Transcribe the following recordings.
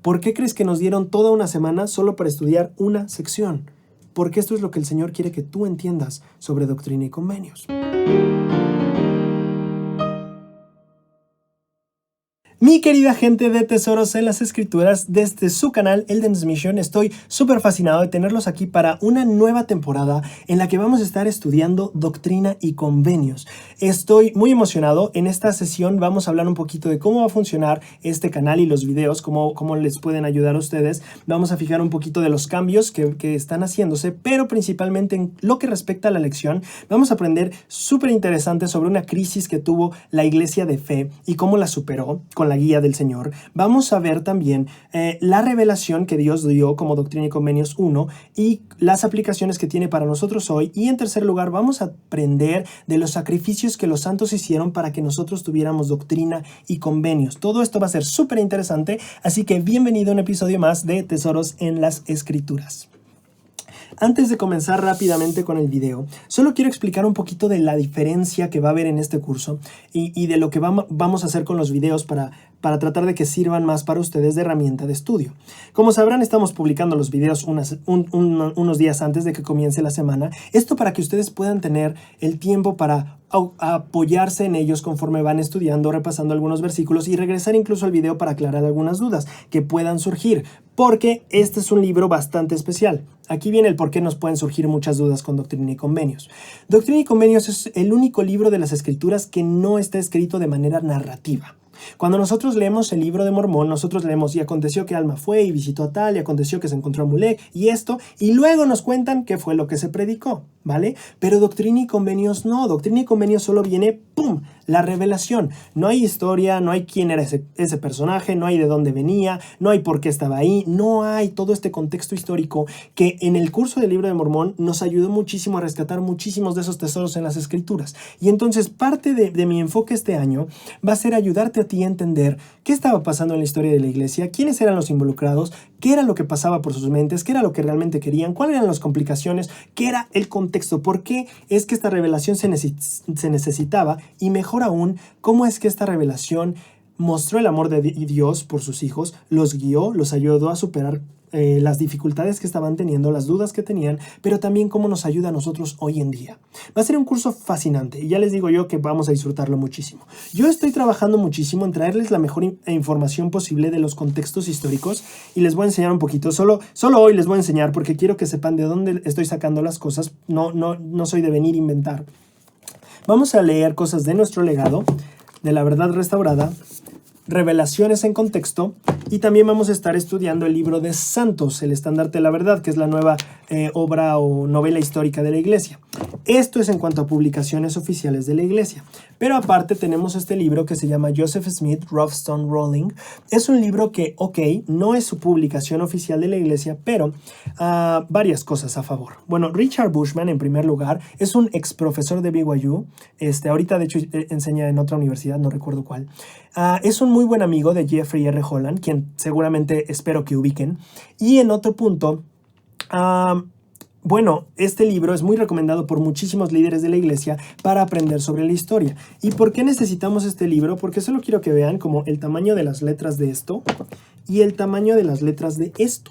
¿Por qué crees que nos dieron toda una semana solo para estudiar una sección? Porque esto es lo que el Señor quiere que tú entiendas sobre Doctrina y Convenios. Mi querida gente de Tesoros en las Escrituras, desde su canal Elden's Mission, estoy súper fascinado de tenerlos aquí para una nueva temporada en la que vamos a estar estudiando Doctrina y Convenios. Estoy muy emocionado. En esta sesión vamos a hablar un poquito de cómo va a funcionar este canal y los videos, cómo les pueden ayudar a ustedes. Vamos a fijar un poquito de los cambios que están haciéndose, pero principalmente en lo que respecta a la lección, vamos a aprender súper interesante sobre una crisis que tuvo la iglesia de fe y cómo la superó con la guía del Señor. Vamos a ver también la revelación que Dios dio como Doctrina y Convenios 1 y las aplicaciones que tiene para nosotros hoy. Y en tercer lugar, vamos a aprender de los sacrificios que los santos hicieron para que nosotros tuviéramos doctrina y convenios. Todo esto va a ser súper interesante, así que bienvenido a un episodio más de Tesoros en las Escrituras. Antes de comenzar rápidamente con el video, solo quiero explicar un poquito de la diferencia que va a haber en este curso y de lo que vamos a hacer con los videos para tratar de que sirvan más para ustedes de herramienta de estudio. Como sabrán, estamos publicando los videos unos días antes de que comience la semana. Esto para que ustedes puedan tener el tiempo para apoyarse en ellos conforme van estudiando, repasando algunos versículos y regresar incluso al video para aclarar algunas dudas que puedan surgir, porque este es un libro bastante especial. Aquí viene el por qué nos pueden surgir muchas dudas con Doctrina y Convenios. Doctrina y Convenios es el único libro de las Escrituras que no está escrito de manera narrativa. Cuando nosotros leemos el libro de Mormón, nosotros leemos y aconteció que Alma fue y visitó a tal, y aconteció que se encontró a Mulek y esto, y luego nos cuentan qué fue lo que se predicó, ¿vale? Pero Doctrina y Convenios no. Doctrina y Convenios solo viene, ¡pum!, la revelación. No hay historia, no hay quién era ese personaje, no hay de dónde venía, no hay por qué estaba ahí, no hay todo este contexto histórico que en el curso del libro de Mormón nos ayudó muchísimo a rescatar muchísimos de esos tesoros en las Escrituras. Y entonces parte de mi enfoque este año va a ser ayudarte a ti a entender qué estaba pasando en la historia de la iglesia, quiénes eran los involucrados, qué era lo que pasaba por sus mentes, qué era lo que realmente querían, cuáles eran las complicaciones, qué era el contexto, por qué es que esta revelación se necesitaba y mejor aún, cómo es que esta revelación mostró el amor de Dios por sus hijos, los guió, los ayudó a superar las dificultades que estaban teniendo, las dudas que tenían, pero también cómo nos ayuda a nosotros hoy en día. Va a ser un curso fascinante y ya les digo yo que vamos a disfrutarlo muchísimo. Yo estoy trabajando muchísimo en traerles la mejor información posible de los contextos históricos y les voy a enseñar un poquito. Solo hoy les voy a enseñar porque quiero que sepan de dónde estoy sacando las cosas. No soy de venir a inventar. Vamos a leer cosas de nuestro legado, de la verdad restaurada, revelaciones en contexto, y también vamos a estar estudiando el libro de Santos, el estandarte de la verdad, que es la nueva obra o novela histórica de la iglesia. Esto es en cuanto a publicaciones oficiales de la iglesia. Pero aparte tenemos este libro que se llama Joseph Smith, Rough Stone Rolling. Es un libro que, no es su publicación oficial de la iglesia, pero varias cosas a favor. Bueno, Richard Bushman, en primer lugar, es un ex profesor de BYU. Ahorita, de hecho, enseña en otra universidad, no recuerdo cuál. Es un muy buen amigo de Jeffrey R. Holland, quien seguramente espero que ubiquen. Y en otro punto, bueno, este libro es muy recomendado por muchísimos líderes de la iglesia para aprender sobre la historia. ¿Y por qué necesitamos este libro? Porque solo quiero que vean como el tamaño de las letras de esto y el tamaño de las letras de esto.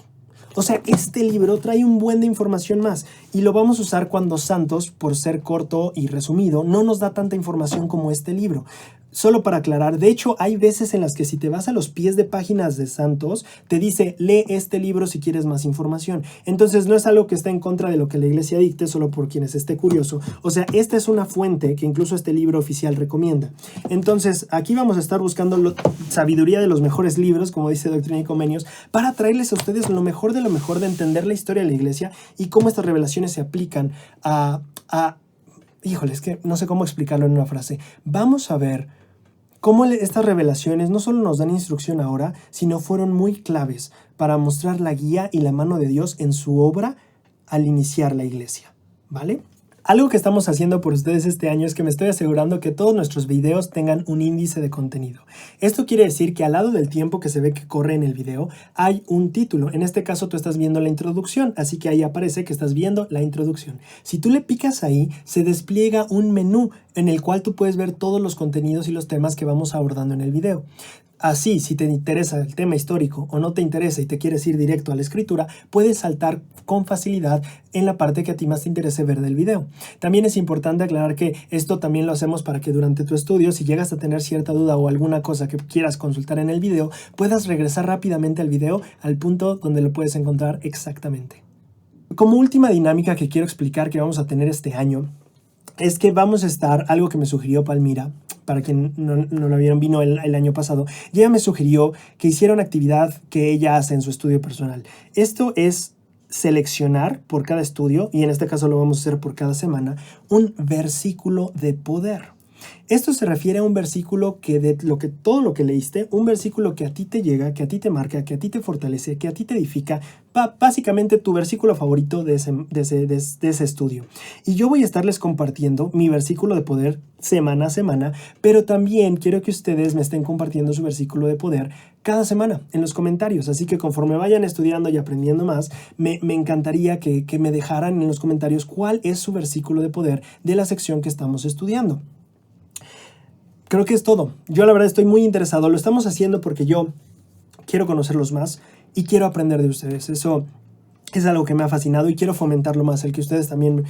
O sea, este libro trae un buen de información más y lo vamos a usar cuando Santos, por ser corto y resumido, no nos da tanta información como este libro. Solo para aclarar, de hecho hay veces en las que si te vas a los pies de páginas de Santos, te dice lee este libro si quieres más información. Entonces no es algo que está en contra de lo que la iglesia dicte, solo por quienes esté curioso. O sea, esta es una fuente que incluso este libro oficial recomienda. Entonces aquí vamos a estar buscando sabiduría de los mejores libros, como dice Doctrina y Convenios, para traerles a ustedes lo mejor de entender la historia de la iglesia y cómo estas revelaciones se aplican híjole, es que no sé cómo explicarlo en una frase. Vamos a ver cómo estas revelaciones no solo nos dan instrucción ahora, sino fueron muy claves para mostrar la guía y la mano de Dios en su obra al iniciar la iglesia, ¿vale? Algo que estamos haciendo por ustedes este año es que me estoy asegurando que todos nuestros videos tengan un índice de contenido. Esto quiere decir que al lado del tiempo que se ve que corre en el video, hay un título. En este caso tú estás viendo la introducción, así que ahí aparece que estás viendo la introducción. Si tú le picas ahí, se despliega un menú en el cual tú puedes ver todos los contenidos y los temas que vamos abordando en el video. Así, si te interesa el tema histórico o no te interesa y te quieres ir directo a la escritura, puedes saltar con facilidad en la parte que a ti más te interese ver del video. También es importante aclarar que esto también lo hacemos para que durante tu estudio, si llegas a tener cierta duda o alguna cosa que quieras consultar en el video, puedas regresar rápidamente al video al punto donde lo puedes encontrar exactamente. Como última dinámica que quiero explicar que vamos a tener este año, es que vamos a estar, algo que me sugirió Palmira, para quien no lo vieron, vino el año pasado, y ella me sugirió que hiciera una actividad que ella hace en su estudio personal. Esto es seleccionar por cada estudio, y en este caso lo vamos a hacer por cada semana, un versículo de poder. Esto se refiere a un versículo que todo lo que leíste, un versículo que a ti te llega, que a ti te marca, que a ti te fortalece, que a ti te edifica, básicamente tu versículo favorito de ese estudio. Y yo voy a estarles compartiendo mi versículo de poder semana a semana, pero también quiero que ustedes me estén compartiendo su versículo de poder cada semana en los comentarios. Así que conforme vayan estudiando y aprendiendo más, me encantaría que me dejaran en los comentarios cuál es su versículo de poder de la sección que estamos estudiando. Creo que es todo. Yo la verdad estoy muy interesado. Lo estamos haciendo porque yo quiero conocerlos más y quiero aprender de ustedes. Eso es algo que me ha fascinado y quiero fomentarlo más. El que ustedes también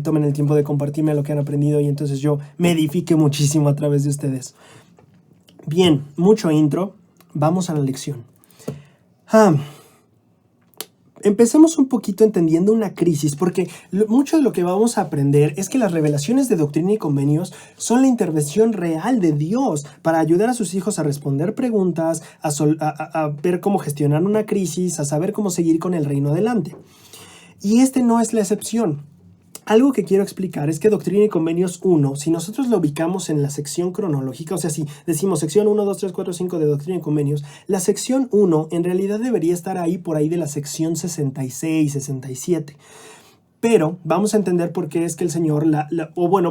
tomen el tiempo de compartirme lo que han aprendido y entonces yo me edifique muchísimo a través de ustedes. Bien, mucho intro. Vamos a la lección. Empecemos un poquito entendiendo una crisis, porque mucho de lo que vamos a aprender es que las revelaciones de Doctrina y Convenios son la intervención real de Dios para ayudar a sus hijos a responder preguntas, a ver cómo gestionar una crisis, a saber cómo seguir con el reino adelante. Y este no es la excepción. Algo que quiero explicar es que Doctrina y Convenios 1, si nosotros lo ubicamos en la sección cronológica, o sea, si decimos sección 1, 2, 3, 4, 5 de Doctrina y Convenios, la sección 1 en realidad debería estar ahí por ahí de la sección 66, 67. Pero vamos a entender por qué es que el Señor,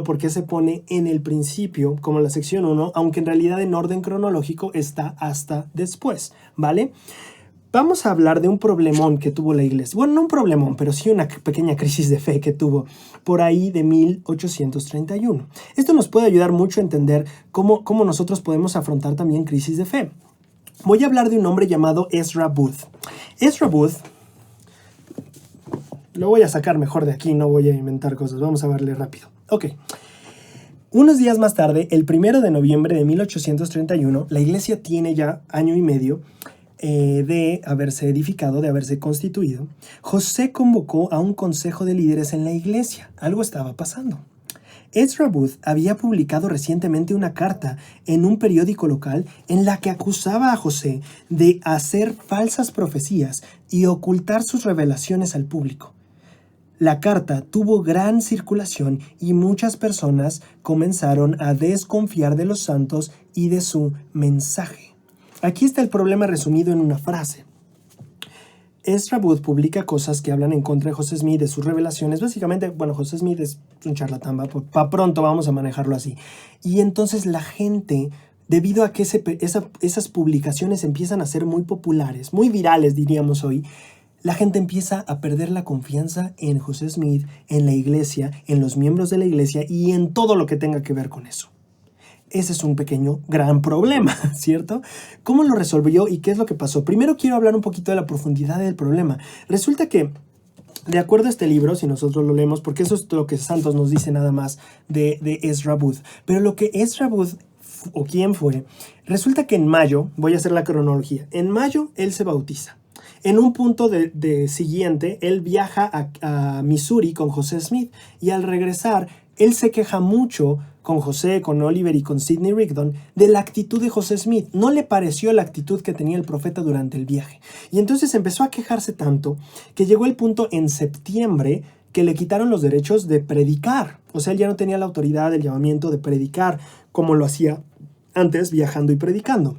por qué se pone en el principio como la sección 1, aunque en realidad en orden cronológico está hasta después, ¿vale? Vamos a hablar de un problemón que tuvo la iglesia. Bueno, no un problemón, pero sí una pequeña crisis de fe que tuvo por ahí de 1831. Esto nos puede ayudar mucho a entender cómo nosotros podemos afrontar también crisis de fe. Voy a hablar de un hombre llamado Ezra Booth. Ezra Booth, lo voy a sacar mejor de aquí, no voy a inventar cosas. Vamos a verle rápido. Ok. Unos días más tarde, el 1 de noviembre de 1831, la iglesia tiene ya año y medio de haberse edificado, de haberse constituido. José convocó a un consejo de líderes en la iglesia. Algo estaba pasando. Ezra Booth había publicado recientemente una carta en un periódico local en la que acusaba a José de hacer falsas profecías y ocultar sus revelaciones al público. La carta tuvo gran circulación y muchas personas comenzaron a desconfiar de los santos y de su mensaje. Aquí está el problema resumido en una frase. Ezra Booth publica cosas que hablan en contra de José Smith, de sus revelaciones. Básicamente, José Smith es un charlatán, para pronto vamos a manejarlo así. Y entonces la gente, debido a que esas publicaciones empiezan a ser muy populares, muy virales diríamos hoy, la gente empieza a perder la confianza en José Smith, en la iglesia, en los miembros de la iglesia y en todo lo que tenga que ver con eso. Ese es un gran problema, ¿cierto? ¿Cómo lo resolvió y qué es lo que pasó? Primero quiero hablar un poquito de la profundidad del problema. Resulta que, de acuerdo a este libro, si nosotros lo leemos, porque eso es lo que Santos nos dice nada más de Ezra Booth, pero lo que Ezra Booth, o quién fue, resulta que en mayo, voy a hacer la cronología, en mayo él se bautiza. En un punto de siguiente, él viaja a Missouri con José Smith y al regresar, él se queja mucho con José, con Oliver y con Sidney Rigdon de la actitud de José Smith. No le pareció la actitud que tenía el profeta durante el viaje. Y entonces empezó a quejarse tanto que llegó el punto en septiembre que le quitaron los derechos de predicar. O sea, él ya no tenía la autoridad, el llamamiento de predicar como lo hacía antes, viajando y predicando.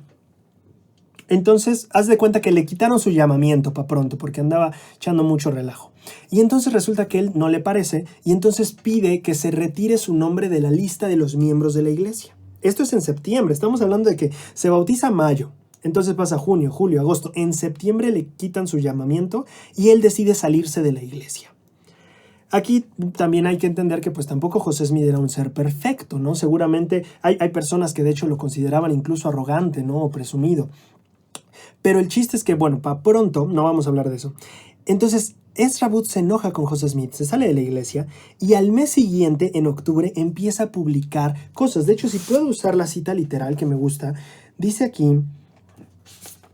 Entonces, haz de cuenta que le quitaron su llamamiento para pronto porque andaba echando mucho relajo. Y entonces resulta que él no le parece y entonces pide que se retire su nombre de la lista de los miembros de la iglesia. Esto es en septiembre, estamos hablando de que se bautiza mayo. Entonces pasa junio, julio, agosto. En septiembre le quitan su llamamiento y él decide salirse de la iglesia. Aquí también hay que entender que pues tampoco José Smith era un ser perfecto, ¿no? Seguramente hay personas que de hecho lo consideraban incluso arrogante, ¿no? O presumido. Pero el chiste es que, bueno, para pronto no vamos a hablar de eso. Entonces, Ezra Booth se enoja con José Smith, se sale de la iglesia y al mes siguiente, en octubre, empieza a publicar cosas. De hecho, si puedo usar la cita literal que me gusta, dice aquí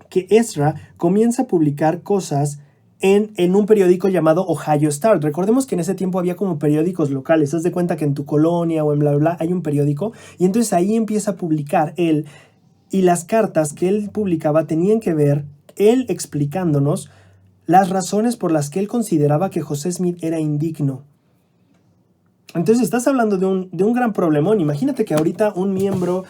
que Ezra comienza a publicar cosas en un periódico llamado Ohio Star. Recordemos que en ese tiempo había como periódicos locales. Haz de cuenta que en tu colonia o en bla, bla, bla hay un periódico y entonces ahí empieza a publicar él y las cartas que él publicaba tenían que ver él explicándonos las razones por las que él consideraba que José Smith era indigno. Entonces estás hablando de un gran problemón. Imagínate que ahorita un miembro,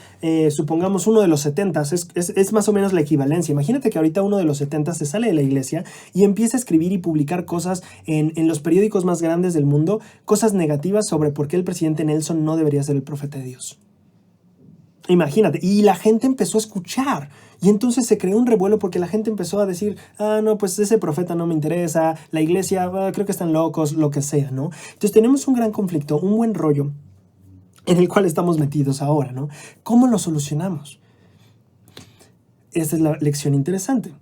supongamos uno de los 70s, es más o menos la equivalencia. Imagínate que ahorita uno de los 70s se sale de la iglesia y empieza a escribir y publicar cosas en los periódicos más grandes del mundo, cosas negativas sobre por qué el presidente Nelson no debería ser el profeta de Dios. Imagínate, y la gente empezó a escuchar, y entonces se creó un revuelo porque la gente empezó a decir, no, pues ese profeta no me interesa, la iglesia, creo que están locos, lo que sea, ¿no? Entonces tenemos un gran conflicto, un buen rollo en el cual estamos metidos ahora, ¿no? ¿Cómo lo solucionamos? Esta es la lección interesante.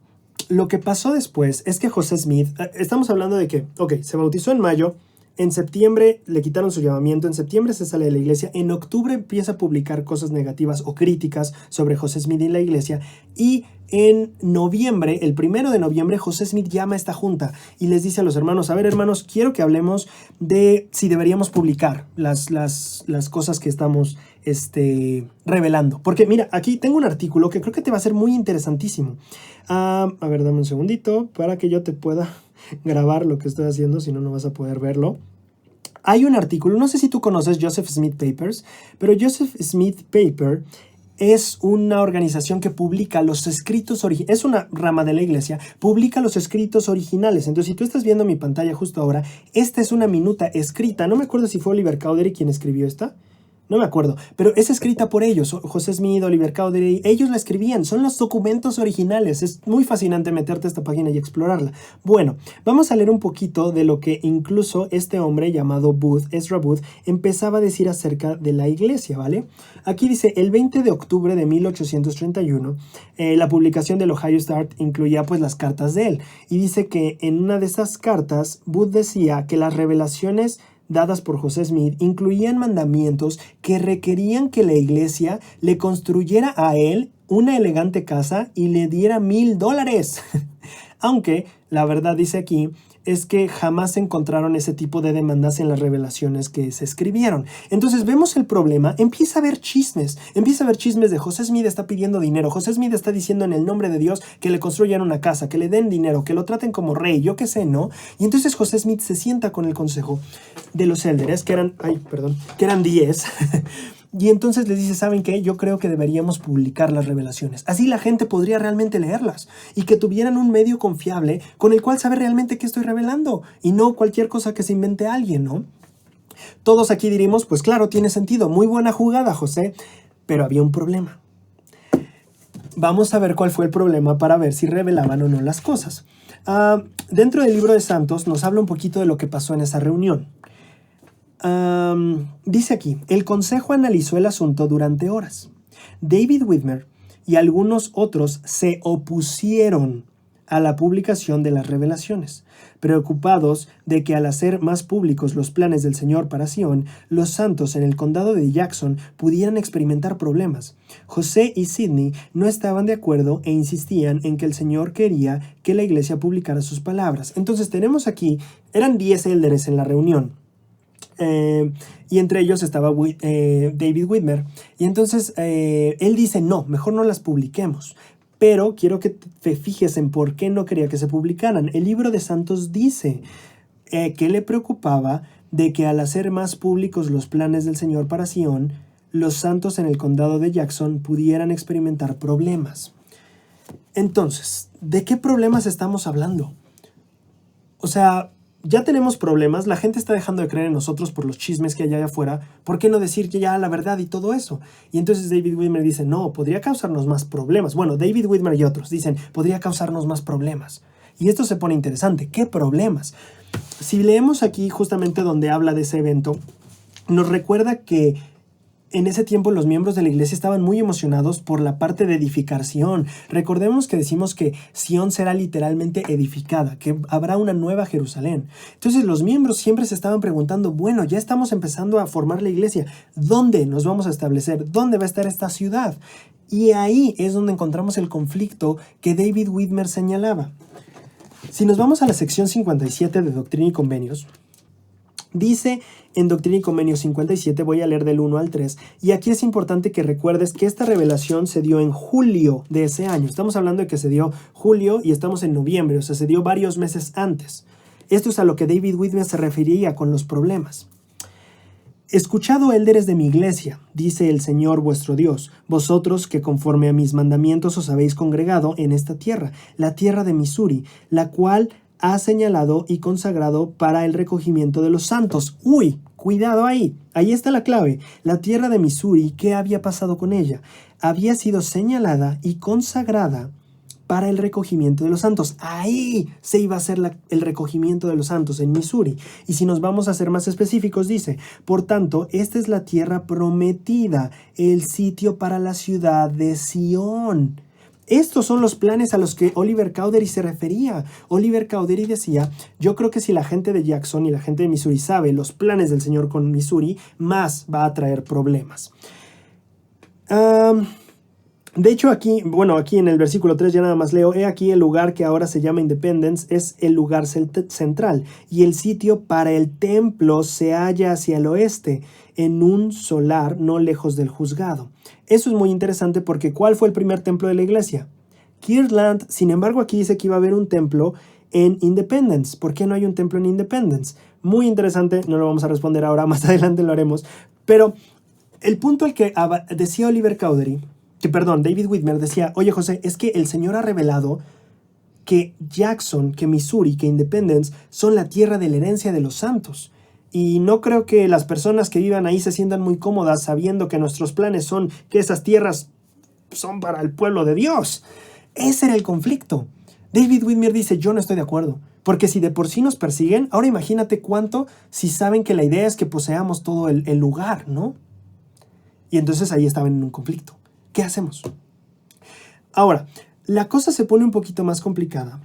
Lo que pasó después es que José Smith, estamos hablando de que, se bautizó en mayo, en septiembre le quitaron su llamamiento, en septiembre se sale de la iglesia, en octubre empieza a publicar cosas negativas o críticas sobre José Smith y la iglesia, y en noviembre, el 1 de noviembre, José Smith llama a esta junta y les dice a los hermanos, a ver hermanos, quiero que hablemos de si deberíamos publicar las cosas que estamos revelando. Porque mira, aquí tengo un artículo que creo que te va a ser muy interesantísimo. A ver, dame un segundito para que yo te pueda grabar lo que estoy haciendo, si no, no vas a poder verlo. Hay un artículo, no sé si tú conoces Joseph Smith Papers, pero Joseph Smith Paper es una organización que publica los escritos originales, es una rama de la iglesia, publica los escritos originales. Entonces, si tú estás viendo mi pantalla justo ahora, esta es una minuta escrita, no me acuerdo si fue Oliver Cowdery quien escribió esta, no me acuerdo, pero es escrita por ellos, José Smith, Oliver Cowdery, ellos la escribían, son los documentos originales. Es muy fascinante meterte a esta página y explorarla. Bueno, vamos a leer un poquito de lo que incluso este hombre llamado Booth, Ezra Booth, empezaba a decir acerca de la iglesia, ¿vale? Aquí dice, el 20 de octubre de 1831, la publicación del Ohio Star incluía pues las cartas de él, y dice que en una de esas cartas, Booth decía que las revelaciones dadas por José Smith incluían mandamientos que requerían que la iglesia le construyera a él una elegante casa y le diera $1,000. Aunque la verdad dice aquí es que jamás se encontraron ese tipo de demandas en las revelaciones que se escribieron. Entonces vemos el problema, empieza a haber chismes de José Smith está pidiendo dinero, José Smith está diciendo en el nombre de Dios que le construyan una casa, que le den dinero, que lo traten como rey, yo qué sé, ¿no? Y entonces José Smith se sienta con el consejo de los élderes, que eran 10, y entonces les dice, ¿saben qué? Yo creo que deberíamos publicar las revelaciones. Así la gente podría realmente leerlas y que tuvieran un medio confiable con el cual saber realmente qué estoy revelando y no cualquier cosa que se invente alguien, ¿no? Todos aquí diríamos, pues claro, tiene sentido, muy buena jugada, José, pero había un problema. Vamos a ver cuál fue el problema para ver si revelaban o no las cosas. Dentro del libro de Santos nos habla un poquito de lo que pasó en esa reunión. Dice aquí, el consejo analizó el asunto durante horas. David Whitmer y algunos otros se opusieron a la publicación de las revelaciones, preocupados de que al hacer más públicos los planes del Señor para Sion, los santos en el condado de Jackson pudieran experimentar problemas. José y Sidney no estaban de acuerdo e insistían en que el Señor quería que la iglesia publicara sus palabras. Entonces tenemos aquí, eran 10 élderes en la reunión. Y entre ellos estaba David Whitmer. Y entonces él dice, no, mejor no las publiquemos. Pero quiero que te fijes en por qué no quería que se publicaran. El libro de Santos dice que le preocupaba de que al hacer más públicos los planes del Señor para Sion, los santos en el condado de Jackson pudieran experimentar problemas. Entonces, ¿de qué problemas estamos hablando? O sea, ya tenemos problemas, la gente está dejando de creer en nosotros por los chismes que hay allá afuera, ¿por qué no decir que ya la verdad y todo eso? Y entonces David Whitmer dice, no, podría causarnos más problemas. Bueno, David Whitmer y otros dicen, podría causarnos más problemas. Y esto se pone interesante. ¿Qué problemas? Si leemos aquí justamente donde habla de ese evento, nos recuerda que en ese tiempo los miembros de la iglesia estaban muy emocionados por la parte de edificación. Recordemos que decimos que Sión será literalmente edificada, que habrá una nueva Jerusalén. Entonces los miembros siempre se estaban preguntando, bueno, ya estamos empezando a formar la iglesia. ¿Dónde nos vamos a establecer? ¿Dónde va a estar esta ciudad? Y ahí es donde encontramos el conflicto que David Widmer señalaba. Si nos vamos a la sección 57 de Doctrina y Convenios, dice en Doctrina y Convenios 57, voy a leer del 1 al 3, y aquí es importante que recuerdes que esta revelación se dio en julio de ese año. Estamos hablando de que se dio julio y estamos en noviembre, o sea, se dio varios meses antes. Esto es a lo que David Widmer se refería con los problemas. Escuchado, élderes de mi iglesia, dice el Señor vuestro Dios, vosotros que conforme a mis mandamientos os habéis congregado en esta tierra, la tierra de Missouri, la cual ha señalado y consagrado para el recogimiento de los santos. ¡Uy! Cuidado ahí. Ahí está la clave. La tierra de Missouri, ¿qué había pasado con ella? Había sido señalada y consagrada para el recogimiento de los santos. Ahí se iba a hacer el recogimiento de los santos, en Missouri. Y si nos vamos a ser más específicos, dice, por tanto, esta es la tierra prometida, el sitio para la ciudad de Sión. Estos son los planes a los que Oliver Cowdery se refería. Oliver Cowdery decía, yo creo que si la gente de Jackson y la gente de Missouri sabe los planes del Señor con Missouri, más va a traer problemas. De hecho aquí en el versículo 3 ya nada más leo, he aquí el lugar que ahora se llama Independence es el lugar central y el sitio para el templo se halla hacia el oeste, en un solar no lejos del juzgado. Eso es muy interesante porque ¿cuál fue el primer templo de la iglesia? Kirtland. Sin embargo, aquí dice que iba a haber un templo en Independence. ¿Por qué no hay un templo en Independence? Muy interesante, no lo vamos a responder ahora, más adelante lo haremos. Pero el punto al que decía Oliver Cowdery, David Widmer decía, oye José, es que el Señor ha revelado que Jackson, que Missouri, que Independence son la tierra de la herencia de los santos. Y no creo que las personas que vivan ahí se sientan muy cómodas sabiendo que nuestros planes son que esas tierras son para el pueblo de Dios. Ese era el conflicto. David Widmer dice, yo no estoy de acuerdo. Porque si de por sí nos persiguen, ahora imagínate cuánto si saben que la idea es que poseamos todo el lugar, ¿no? Y entonces ahí estaban en un conflicto. ¿Qué hacemos? Ahora, la cosa se pone un poquito más complicada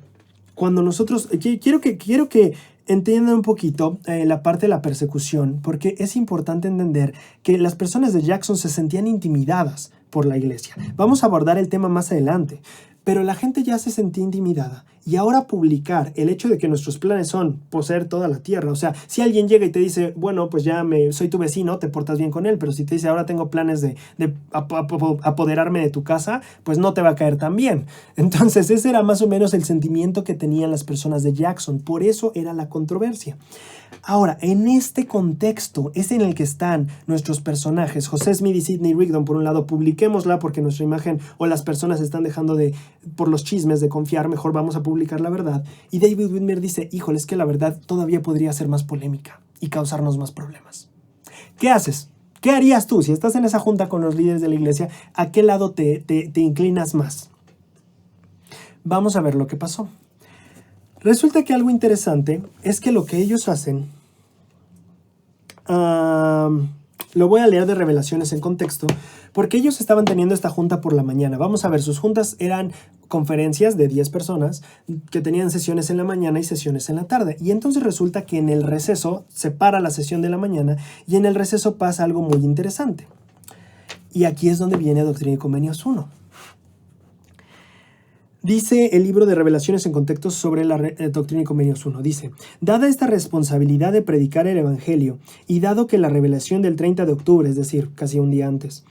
cuando nosotros... Quiero que entiendan un poquito la parte de la persecución, porque es importante entender que las personas de Jackson se sentían intimidadas por la iglesia. Vamos a abordar el tema más adelante, pero la gente ya se sentía intimidada y ahora publicar el hecho de que nuestros planes son poseer toda la tierra, o sea, si alguien llega y te dice, bueno, pues ya soy tu vecino, te portas bien con él, pero si te dice, ahora tengo planes de apoderarme de tu casa, pues no te va a caer tan bien. Entonces ese era más o menos el sentimiento que tenían las personas de Jackson, por eso era la controversia. Ahora, en este contexto es en el que están nuestros personajes, José Smith y Sidney Rigdon. Por un lado, publiquémosla porque nuestra imagen o las personas están dejando por los chismes de confiar, mejor vamos a publicar la verdad. Y David Widmer dice, híjole, es que la verdad todavía podría ser más polémica y causarnos más problemas. ¿Qué haces? ¿Qué harías tú si estás en esa junta con los líderes de la iglesia? ¿A qué lado te inclinas más? Vamos a ver lo que pasó. Resulta que algo interesante es que lo que ellos hacen, lo voy a leer de Revelaciones en contexto, porque ellos estaban teniendo esta junta por la mañana. Vamos a ver, sus juntas eran conferencias de 10 personas que tenían sesiones en la mañana y sesiones en la tarde. Y entonces resulta que en el receso se para la sesión de la mañana y en el receso pasa algo muy interesante. Y aquí es donde viene Doctrina y Convenios 1. Dice el libro de Revelaciones en contexto sobre la Doctrina y Convenios 1. Dice, dada esta responsabilidad de predicar el Evangelio y dado que la revelación del 30 de octubre, es decir, casi un día antes,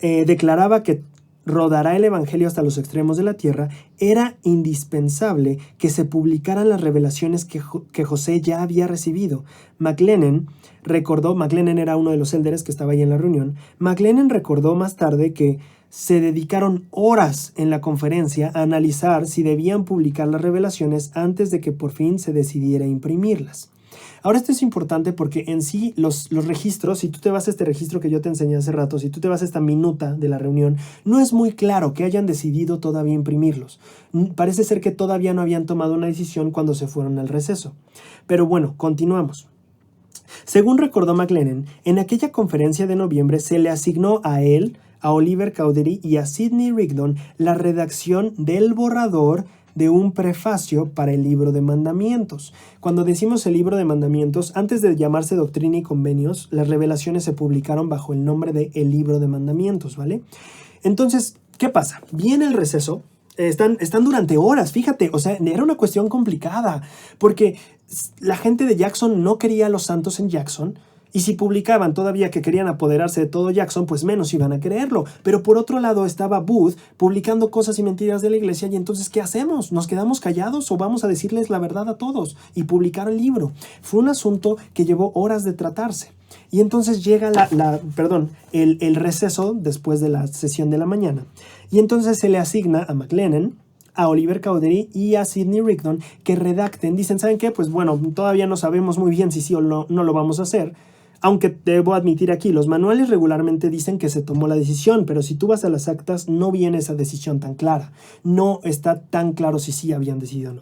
declaraba que rodará el Evangelio hasta los extremos de la tierra, era indispensable que se publicaran las revelaciones que José ya había recibido. McLennan era uno de los élderes que estaba ahí en la reunión. McLennan recordó más tarde que se dedicaron horas en la conferencia a analizar si debían publicar las revelaciones antes de que por fin se decidiera imprimirlas. Ahora esto es importante porque en sí los registros, si tú te vas a este registro que yo te enseñé hace rato, si tú te vas a esta minuta de la reunión, no es muy claro que hayan decidido todavía imprimirlos. Parece ser que todavía no habían tomado una decisión cuando se fueron al receso. Pero bueno, continuamos. Según recordó McLennan, en aquella conferencia de noviembre se le asignó a él, a Oliver Cowdery y a Sidney Rigdon la redacción del borrador de un prefacio para el libro de mandamientos. Cuando decimos el libro de mandamientos, antes de llamarse Doctrina y Convenios, las revelaciones se publicaron bajo el nombre de el libro de mandamientos, ¿vale? Entonces, ¿qué pasa? Viene el receso. Están durante horas, fíjate, o sea, era una cuestión complicada, porque la gente de Jackson no quería a los santos en Jackson, y si publicaban todavía que querían apoderarse de todo Jackson, pues menos iban a creerlo. Pero por otro lado estaba Booth publicando cosas y mentiras de la iglesia, y entonces, ¿qué hacemos? ¿Nos quedamos callados o vamos a decirles la verdad a todos y publicar el libro? Fue un asunto que llevó horas de tratarse. Y entonces llega el receso después de la sesión de la mañana. Y entonces se le asigna a McLennan, a Oliver Cowdery y a Sidney Rigdon que redacten. Dicen, ¿saben qué? Pues bueno, todavía no sabemos muy bien si sí o no lo vamos a hacer. Aunque debo admitir aquí, los manuales regularmente dicen que se tomó la decisión, pero si tú vas a las actas no viene esa decisión tan clara. No está tan claro si sí habían decidido o no.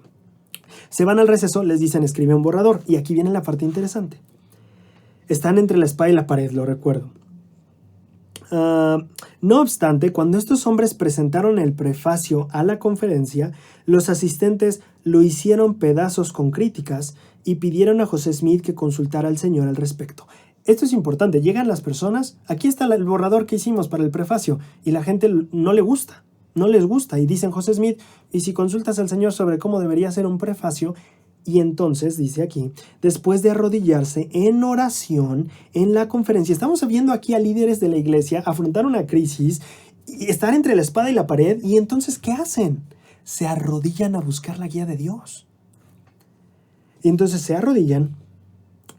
Se van al receso, les dicen escribe un borrador. Y aquí viene la parte interesante. Están entre la espada y la pared, lo recuerdo. No obstante, cuando estos hombres presentaron el prefacio a la conferencia, los asistentes lo hicieron pedazos con críticas y pidieron a José Smith que consultara al Señor al respecto. Esto es importante, llegan las personas, aquí está el borrador que hicimos para el prefacio, y la gente no les gusta, y dicen José Smith, y si consultas al Señor sobre cómo debería ser un prefacio. Y entonces, dice aquí, después de arrodillarse en oración en la conferencia, estamos viendo aquí a líderes de la iglesia afrontar una crisis y estar entre la espada y la pared, y entonces, ¿qué hacen? Se arrodillan a buscar la guía de Dios. Y entonces se arrodillan.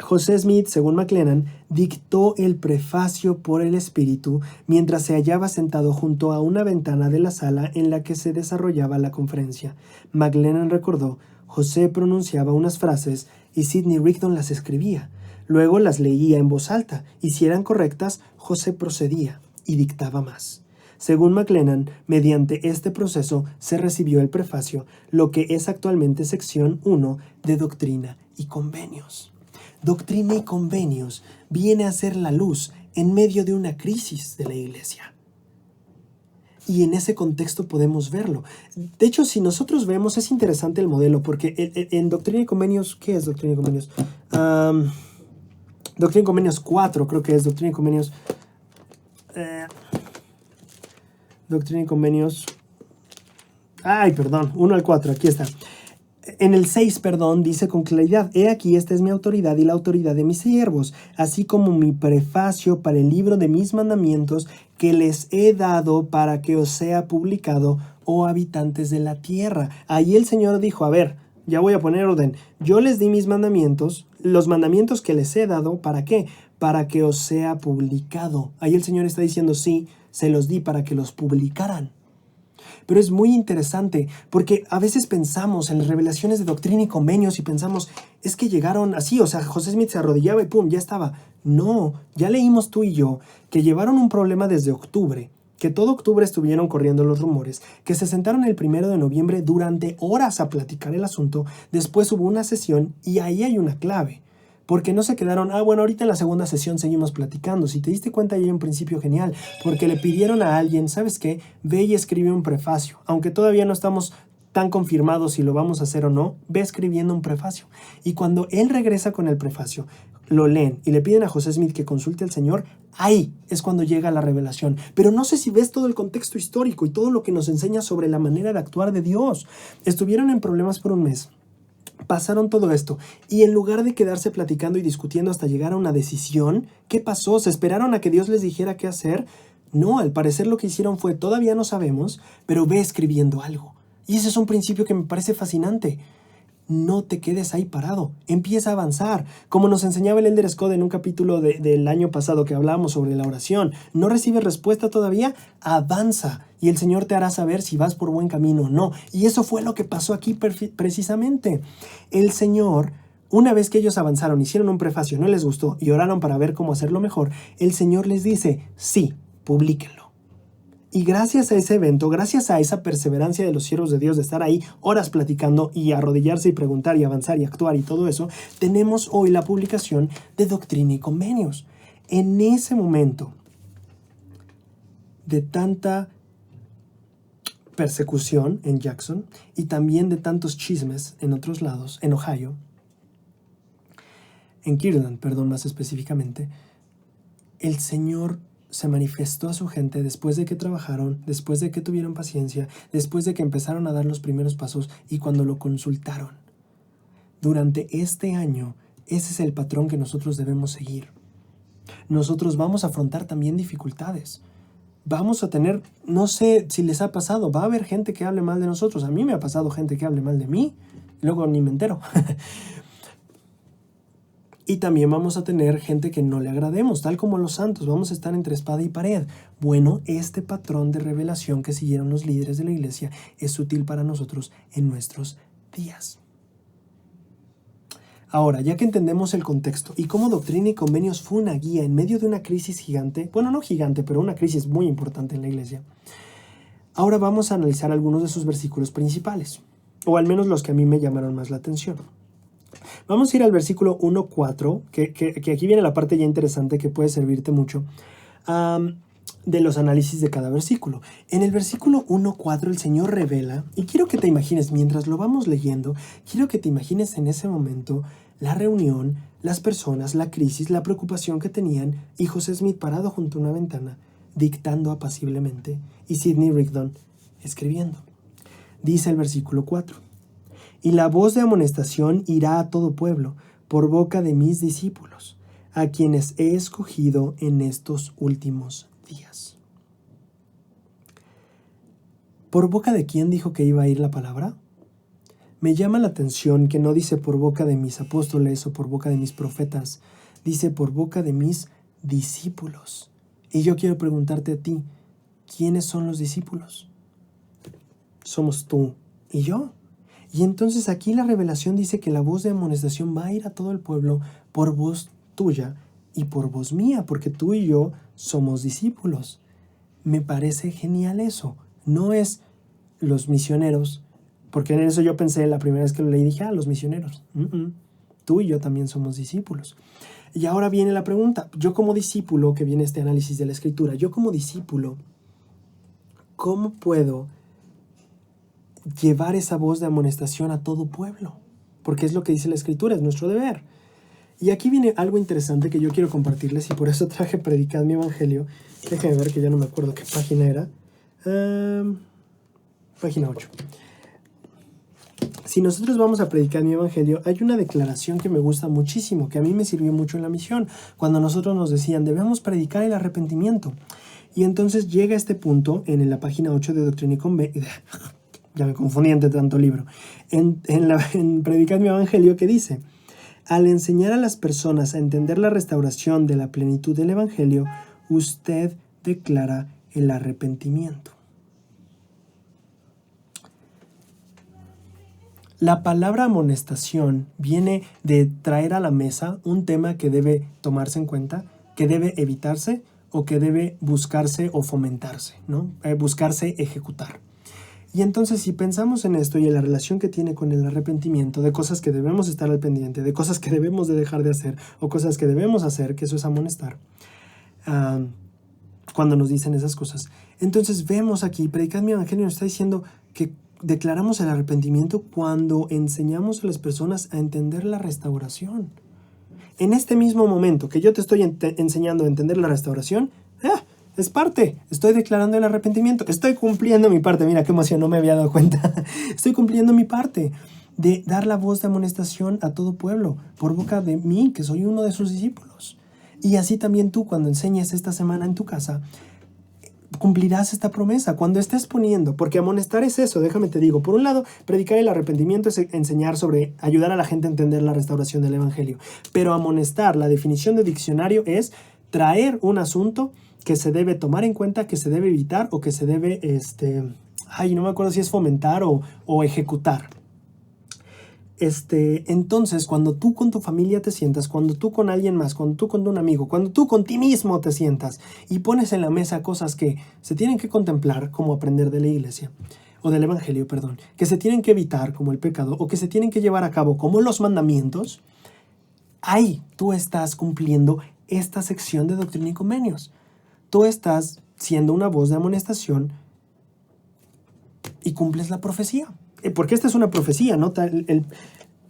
José Smith, según McLennan, dictó el prefacio por el Espíritu mientras se hallaba sentado junto a una ventana de la sala en la que se desarrollaba la conferencia. McLennan recordó, José pronunciaba unas frases y Sidney Rigdon las escribía. Luego las leía en voz alta y si eran correctas, José procedía y dictaba más. Según McLennan, mediante este proceso se recibió el prefacio, lo que es actualmente sección 1 de Doctrina y Convenios. Doctrina y Convenios viene a ser la luz en medio de una crisis de la iglesia. Y en ese contexto podemos verlo. De hecho, si nosotros vemos, es interesante el modelo, porque en Doctrina y Convenios, ¿qué es Doctrina y Convenios? Doctrina y Convenios 4, creo que es Doctrina y Convenios. Doctrina y Convenios. 1 al 4, aquí está. En el 6, dice con claridad, he aquí esta es mi autoridad y la autoridad de mis siervos, así como mi prefacio para el libro de mis mandamientos que les he dado para que os sea publicado, oh habitantes de la tierra. Ahí el Señor dijo, a ver, ya voy a poner orden, yo les di mis mandamientos, los mandamientos que les he dado, ¿para qué? Para que os sea publicado. Ahí el Señor está diciendo, sí, se los di para que los publicaran. Pero es muy interesante porque a veces pensamos en las revelaciones de Doctrina y Convenios y pensamos, es que llegaron así, o sea, José Smith se arrodillaba y pum, ya estaba. No, ya leímos tú y yo que llevaron un problema desde octubre, que todo octubre estuvieron corriendo los rumores, que se sentaron el 1 de noviembre durante horas a platicar el asunto, después hubo una sesión y ahí hay una clave. Porque no se quedaron, ahorita en la segunda sesión seguimos platicando. Si te diste cuenta, ahí hay un principio genial. Porque le pidieron a alguien, ¿sabes qué? Ve y escribe un prefacio. Aunque todavía no estamos tan confirmados si lo vamos a hacer o no, ve escribiendo un prefacio. Y cuando él regresa con el prefacio, lo leen y le piden a José Smith que consulte al Señor, ahí es cuando llega la revelación. Pero no sé si ves todo el contexto histórico y todo lo que nos enseña sobre la manera de actuar de Dios. Estuvieron en problemas por un mes. Pasaron todo esto y en lugar de quedarse platicando y discutiendo hasta llegar a una decisión, ¿qué pasó? ¿Se esperaron a que Dios les dijera qué hacer? No, al parecer lo que hicieron fue, todavía no sabemos, pero ve escribiendo algo. Y ese es un principio que me parece fascinante. No te quedes ahí parado, empieza a avanzar. Como nos enseñaba el Elder Scott en un capítulo del año pasado que hablábamos sobre la oración. ¿No recibes respuesta todavía? Avanza y el Señor te hará saber si vas por buen camino o no. Y eso fue lo que pasó aquí precisamente. El Señor Una vez que ellos avanzaron, hicieron un prefacio, no les gustó y oraron para ver cómo hacerlo mejor, el Señor les dice, sí, publíquenlo. Y gracias a ese evento, gracias a esa perseverancia de los siervos de Dios de estar ahí horas platicando y arrodillarse y preguntar y avanzar y actuar y todo eso, tenemos hoy la publicación de Doctrina y Convenios. En ese momento de tanta persecución en Jackson y también de tantos chismes en otros lados, en Ohio, en Kirtland, perdón, más específicamente, el Señor se manifestó a su gente después de que trabajaron, después de que tuvieron paciencia, después de que empezaron a dar los primeros pasos y cuando lo consultaron. Durante este año, ese es el patrón que nosotros debemos seguir. Nosotros vamos a afrontar también dificultades. Vamos a tener, no sé si les ha pasado, va a haber gente que hable mal de nosotros. A mí me ha pasado gente que hable mal de mí, luego ni me entero. Y también vamos a tener gente que no le agrademos, tal como los santos. Vamos a estar entre espada y pared. Bueno, este patrón de revelación que siguieron los líderes de la iglesia es útil para nosotros en nuestros días. Ahora, ya que entendemos el contexto y cómo Doctrina y Convenios fue una guía en medio de una crisis gigante, bueno, no gigante, pero una crisis muy importante en la iglesia, ahora vamos a analizar algunos de sus versículos principales, o al menos los que a mí me llamaron más la atención. Vamos a ir al versículo 1.4, que aquí viene la parte ya interesante que puede servirte mucho, de los análisis de cada versículo. En el versículo 1.4 el Señor revela, y quiero que te imagines, mientras lo vamos leyendo, quiero que te imagines en ese momento la reunión, las personas, la crisis, la preocupación que tenían, y José Smith parado junto a una ventana, dictando apaciblemente, y Sidney Rigdon escribiendo. Dice el versículo 4. Y la voz de amonestación irá a todo pueblo, por boca de mis discípulos, a quienes he escogido en estos últimos días. ¿Por boca de quién dijo que iba a ir la palabra? Me llama la atención que no dice por boca de mis apóstoles o por boca de mis profetas, dice por boca de mis discípulos. Y yo quiero preguntarte a ti, ¿quiénes son los discípulos? Somos tú y yo. Y entonces aquí la revelación dice que la voz de amonestación va a ir a todo el pueblo por voz tuya y por voz mía, porque tú y yo somos discípulos. Me parece genial eso. No es los misioneros, porque en eso yo pensé la primera vez que lo leí, dije, los misioneros. Tú y yo también somos discípulos. Y ahora viene la pregunta, yo como discípulo, que viene este análisis de la Escritura, yo como discípulo, ¿cómo puedo llevar esa voz de amonestación a todo pueblo? Porque es lo que dice la Escritura, es nuestro deber. Y aquí viene algo interesante que yo quiero compartirles y por eso traje Predicad mi Evangelio. Déjenme ver que ya no me acuerdo qué página era. Página 8. Si nosotros vamos a predicar mi Evangelio, hay una declaración que me gusta muchísimo, que a mí me sirvió mucho en la misión, cuando nosotros nos decían, debemos predicar el arrepentimiento. Y entonces llega este punto en la página 8 de Doctrina y Convenios. Ya me confundí entre tanto libro. En Predicad mi Evangelio, que dice, al enseñar a las personas a entender la restauración de la plenitud del Evangelio, usted declara el arrepentimiento. La palabra amonestación viene de traer a la mesa un tema que debe tomarse en cuenta, que debe evitarse o que debe buscarse o fomentarse, ¿no? Buscarse ejecutar. Y entonces si pensamos en esto y en la relación que tiene con el arrepentimiento, de cosas que debemos estar al pendiente, de cosas que debemos de dejar de hacer o cosas que debemos hacer, que eso es amonestar, cuando nos dicen esas cosas. Entonces vemos aquí, Predicad mi Evangelio nos está diciendo que declaramos el arrepentimiento cuando enseñamos a las personas a entender la restauración. En este mismo momento que yo te estoy enseñando a entender la restauración, es parte. Estoy declarando el arrepentimiento. Estoy cumpliendo mi parte. Mira qué emoción, no me había dado cuenta. Estoy cumpliendo mi parte de dar la voz de amonestación a todo pueblo por boca de mí, que soy uno de sus discípulos. Y así también tú, cuando enseñes esta semana en tu casa, cumplirás esta promesa. Cuando estés poniendo, porque amonestar es eso, déjame te digo. Por un lado, predicar el arrepentimiento es enseñar sobre, ayudar a la gente a entender la restauración del Evangelio. Pero amonestar, la definición de diccionario es traer un asunto que se debe tomar en cuenta, que se debe evitar o que se debe, no me acuerdo si es fomentar o ejecutar. Entonces, cuando tú con tu familia te sientas, cuando tú con alguien más, cuando tú con un amigo, cuando tú con ti mismo te sientas y pones en la mesa cosas que se tienen que contemplar, como aprender de la iglesia, o del evangelio, perdón, que se tienen que evitar, como el pecado, o que se tienen que llevar a cabo, como los mandamientos, ahí tú estás cumpliendo esta sección de Doctrina y Convenios. Tú estás siendo una voz de amonestación y cumples la profecía. Porque esta es una profecía, ¿no?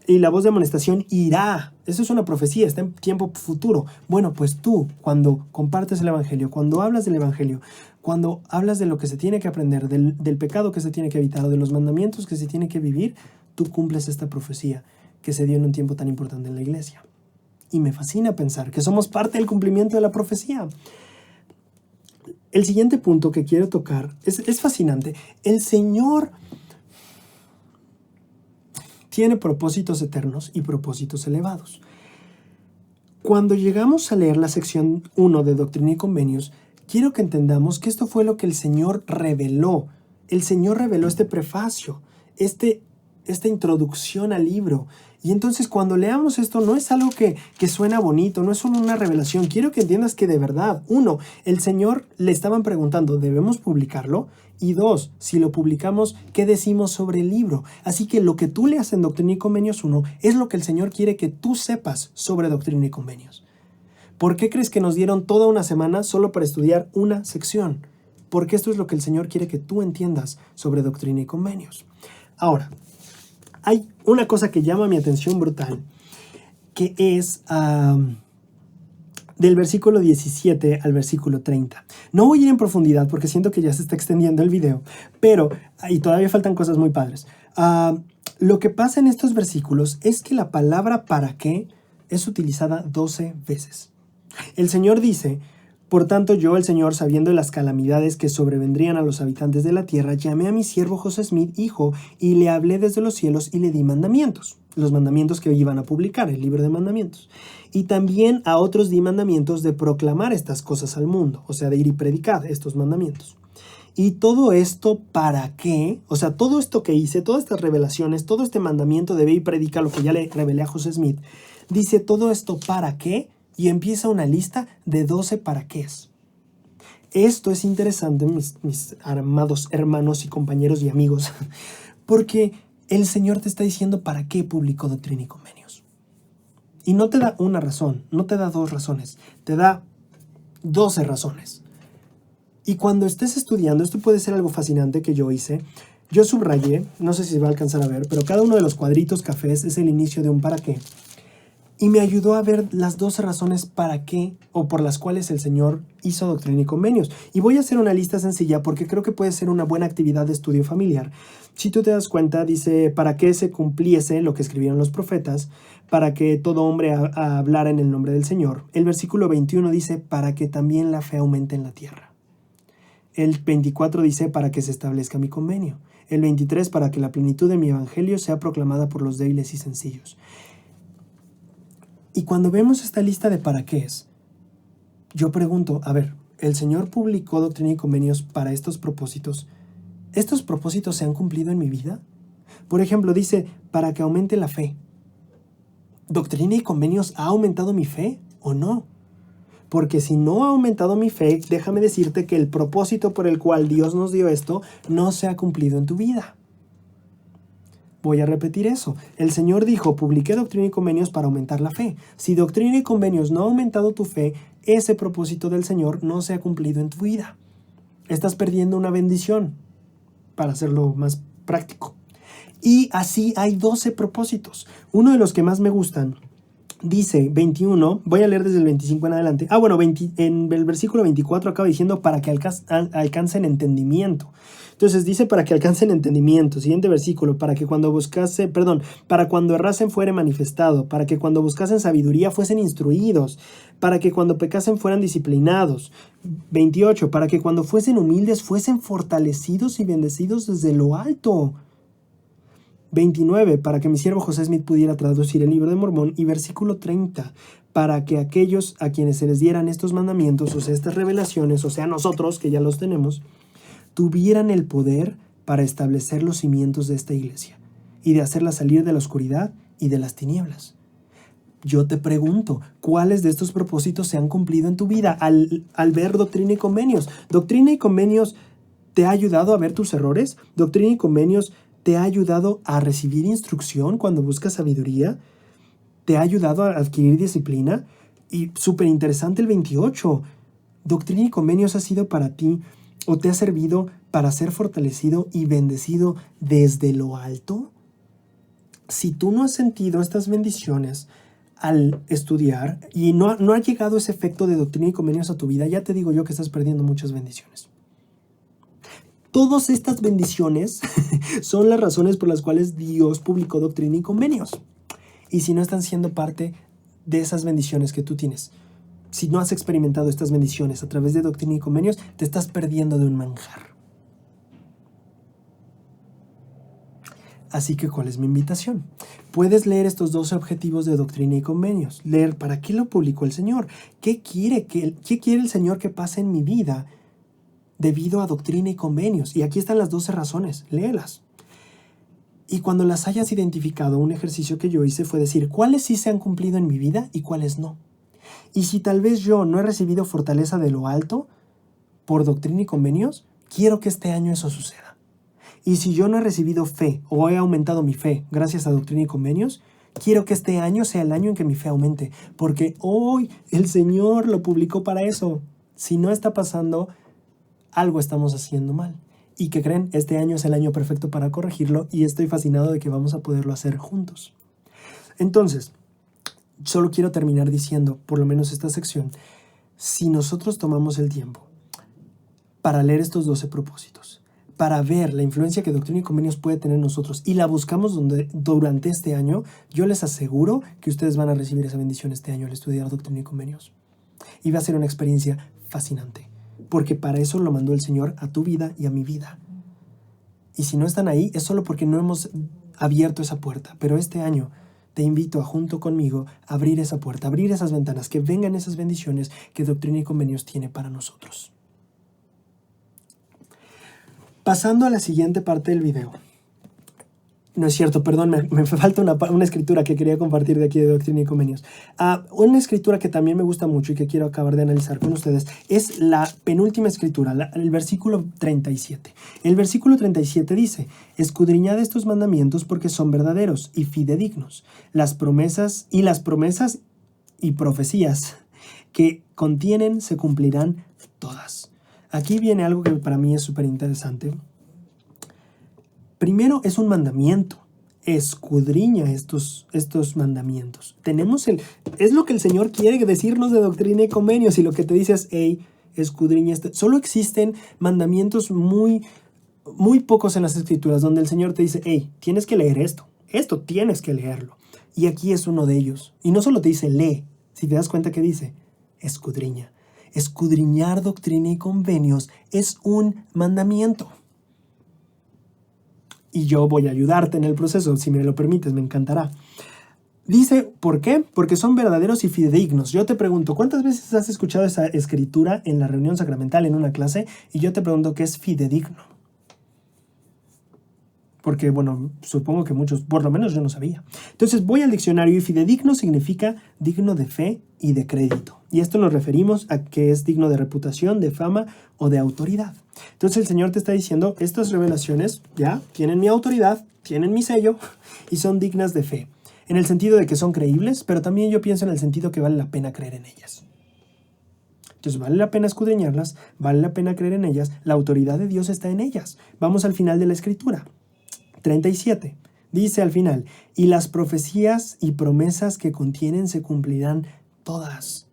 Y la voz de amonestación irá. Eso es una profecía, está en tiempo futuro. Bueno, pues tú, cuando compartes el evangelio, cuando hablas del evangelio, cuando hablas de lo que se tiene que aprender, del pecado que se tiene que evitar o de los mandamientos que se tiene que vivir, tú cumples esta profecía que se dio en un tiempo tan importante en la iglesia. Y me fascina pensar que somos parte del cumplimiento de la profecía. El siguiente punto que quiero tocar es fascinante. El Señor tiene propósitos eternos y propósitos elevados. Cuando llegamos a leer la sección 1 de Doctrina y Convenios, quiero que entendamos que esto fue lo que el Señor reveló. El Señor reveló este prefacio, esta introducción al libro. Y entonces cuando leamos esto no es algo que suena bonito, no es solo una revelación. Quiero que entiendas que de verdad, uno, el Señor le estaban preguntando, ¿debemos publicarlo? Y dos, si lo publicamos, ¿qué decimos sobre el libro? Así que lo que tú leas en Doctrina y Convenios 1 es lo que el Señor quiere que tú sepas sobre Doctrina y Convenios. ¿Por qué crees que nos dieron toda una semana solo para estudiar una sección? Porque esto es lo que el Señor quiere que tú entiendas sobre Doctrina y Convenios. Ahora, hay una cosa que llama mi atención brutal, que es del versículo 17 al versículo 30. No voy a ir en profundidad porque siento que ya se está extendiendo el video, pero, y todavía faltan cosas muy padres. Lo que pasa en estos versículos es que la palabra ¿para qué? Es utilizada 12 veces. El Señor dice: por tanto yo, el Señor, sabiendo las calamidades que sobrevendrían a los habitantes de la tierra, llamé a mi siervo José Smith, hijo, y le hablé desde los cielos y le di mandamientos. Los mandamientos que iban a publicar, el libro de mandamientos. Y también a otros di mandamientos de proclamar estas cosas al mundo, o sea, de ir y predicar estos mandamientos. Y todo esto, ¿para qué? O sea, todo esto que hice, todas estas revelaciones, todo este mandamiento de ve y predica, lo que ya le revelé a José Smith, dice todo esto ¿para qué? Y empieza una lista de 12 para qués. Esto es interesante, mis amados hermanos y compañeros y amigos, porque el Señor te está diciendo para qué publicó Doctrina y Convenios. Y no te da una razón, no te da dos razones, te da 12 razones. Y cuando estés estudiando, esto puede ser algo fascinante que yo hice. Yo subrayé, no sé si se va a alcanzar a ver, pero cada uno de los cuadritos cafés es el inicio de un para qué. Y me ayudó a ver las 12 razones para qué o por las cuales el Señor hizo Doctrina y Convenios. Y voy a hacer una lista sencilla porque creo que puede ser una buena actividad de estudio familiar. Si tú te das cuenta, dice, para que se cumpliese lo que escribieron los profetas, para que todo hombre hablara en el nombre del Señor. El versículo 21 dice, para que también la fe aumente en la tierra. El 24 dice, para que se establezca mi convenio. El 23, para que la plenitud de mi evangelio sea proclamada por los débiles y sencillos. Y cuando vemos esta lista de para qué es, yo pregunto, a ver, ¿el Señor publicó Doctrina y Convenios para estos propósitos? ¿Estos propósitos se han cumplido en mi vida? Por ejemplo, dice, para que aumente la fe. ¿Doctrina y Convenios ha aumentado mi fe o no? Porque si no ha aumentado mi fe, déjame decirte que el propósito por el cual Dios nos dio esto no se ha cumplido en tu vida. Voy a repetir eso. El Señor dijo, publiqué Doctrina y Convenios para aumentar la fe. Si Doctrina y Convenios no ha aumentado tu fe, ese propósito del Señor no se ha cumplido en tu vida. Estás perdiendo una bendición, para hacerlo más práctico. Y así hay 12 propósitos. Uno de los que más me gustan dice 21, voy a leer desde el 25 en adelante. En el versículo 24 acaba diciendo para que alcancen entendimiento. Entonces dice para que alcancen entendimiento. Siguiente versículo, para cuando errasen fuere manifestado, para que cuando buscasen sabiduría fuesen instruidos, para que cuando pecasen fueran disciplinados. 28, para que cuando fuesen humildes fuesen fortalecidos y bendecidos desde lo alto. 29, para que mi siervo José Smith pudiera traducir el libro de Mormón. Y versículo 30, para que aquellos a quienes se les dieran estos mandamientos, o sea, estas revelaciones, o sea, nosotros que ya los tenemos, tuvieran el poder para establecer los cimientos de esta iglesia. y de hacerla salir de la oscuridad y de las tinieblas. Yo te pregunto, ¿cuáles de estos propósitos se han cumplido en tu vida al ver Doctrina y Convenios? ¿Doctrina y Convenios te ha ayudado a ver tus errores? ¿Doctrina y Convenios te ha ayudado a recibir instrucción cuando buscas sabiduría? ¿Te ha ayudado a adquirir disciplina? Y súper interesante el 28. ¿Doctrina y Convenios ha sido para ti o te ha servido para ser fortalecido y bendecido desde lo alto? Si tú no has sentido estas bendiciones al estudiar y no ha llegado ese efecto de Doctrina y Convenios a tu vida, ya te digo yo que estás perdiendo muchas bendiciones. Todas estas bendiciones son las razones por las cuales Dios publicó Doctrina y Convenios. Y si no están siendo parte de esas bendiciones que tú tienes, si no has experimentado estas bendiciones a través de Doctrina y Convenios, te estás perdiendo de un manjar. Así que, ¿cuál es mi invitación? Puedes leer estos 12 objetivos de Doctrina y Convenios. Leer para qué lo publicó el Señor. ¿Qué quiere el Señor que pase en mi vida debido a Doctrina y Convenios? Y aquí están las 12 razones. Léelas. Y cuando las hayas identificado, un ejercicio que yo hice fue decir cuáles sí se han cumplido en mi vida y cuáles no. Y si tal vez yo no he recibido fortaleza de lo alto por Doctrina y Convenios, quiero que este año eso suceda. Y si yo no he recibido fe o he aumentado mi fe gracias a Doctrina y Convenios, quiero que este año sea el año en que mi fe aumente, porque hoy el Señor lo publicó para eso. Si no está pasando, algo estamos haciendo mal. Y que creen, este año es el año perfecto para corregirlo y estoy fascinado de que vamos a poderlo hacer juntos. Entonces, solo quiero terminar diciendo, por lo menos esta sección, si nosotros tomamos el tiempo para leer estos 12 propósitos, para ver la influencia que Doctrina y Convenios puede tener en nosotros y la buscamos durante este año, yo les aseguro que ustedes van a recibir esa bendición este año al estudiar Doctrina y Convenios. Y va a ser una experiencia fascinante, porque para eso lo mandó el Señor a tu vida y a mi vida. Y si no están ahí, es solo porque no hemos abierto esa puerta. Pero este año te invito a, junto conmigo, a abrir esa puerta, abrir esas ventanas, que vengan esas bendiciones que Doctrina y Convenios tiene para nosotros. Pasando a la siguiente parte del video. No es cierto, perdón, me falta una escritura que quería compartir de aquí de Doctrina y Convenios. Una escritura que también me gusta mucho y que quiero acabar de analizar con ustedes es la penúltima escritura, el versículo 37. El versículo 37 dice: escudriñad estos mandamientos porque son verdaderos y fidedignos. Las promesas y profecías que contienen se cumplirán todas. Aquí viene algo que para mí es súper interesante. Primero es un mandamiento. Escudriña estos mandamientos. Es lo que el Señor quiere decirnos de Doctrina y Convenios, y lo que te dice es, hey, escudriña esto. Solo existen mandamientos muy, muy pocos en las Escrituras donde el Señor te dice, hey, tienes que leer esto. Esto tienes que leerlo. Y aquí es uno de ellos. Y no solo te dice, lee. Si te das cuenta que dice, escudriña. Escudriñar Doctrina y Convenios es un mandamiento. Y yo voy a ayudarte en el proceso, si me lo permites, me encantará. Dice, ¿por qué? Porque son verdaderos y fidedignos. Yo te pregunto, ¿cuántas veces has escuchado esa escritura en la reunión sacramental, en una clase? Y yo te pregunto, ¿qué es fidedigno? Porque, bueno, supongo que muchos, por lo menos yo no sabía. Entonces voy al diccionario y fidedigno significa digno de fe y de crédito. Y esto nos referimos a que es digno de reputación, de fama o de autoridad. Entonces el Señor te está diciendo, estas revelaciones ya tienen mi autoridad, tienen mi sello y son dignas de fe. En el sentido de que son creíbles, pero también yo pienso en el sentido que vale la pena creer en ellas. Entonces vale la pena escudriñarlas, vale la pena creer en ellas, la autoridad de Dios está en ellas. Vamos al final de la escritura. 37. Dice al final, y las profecías y promesas que contienen se cumplirán todas.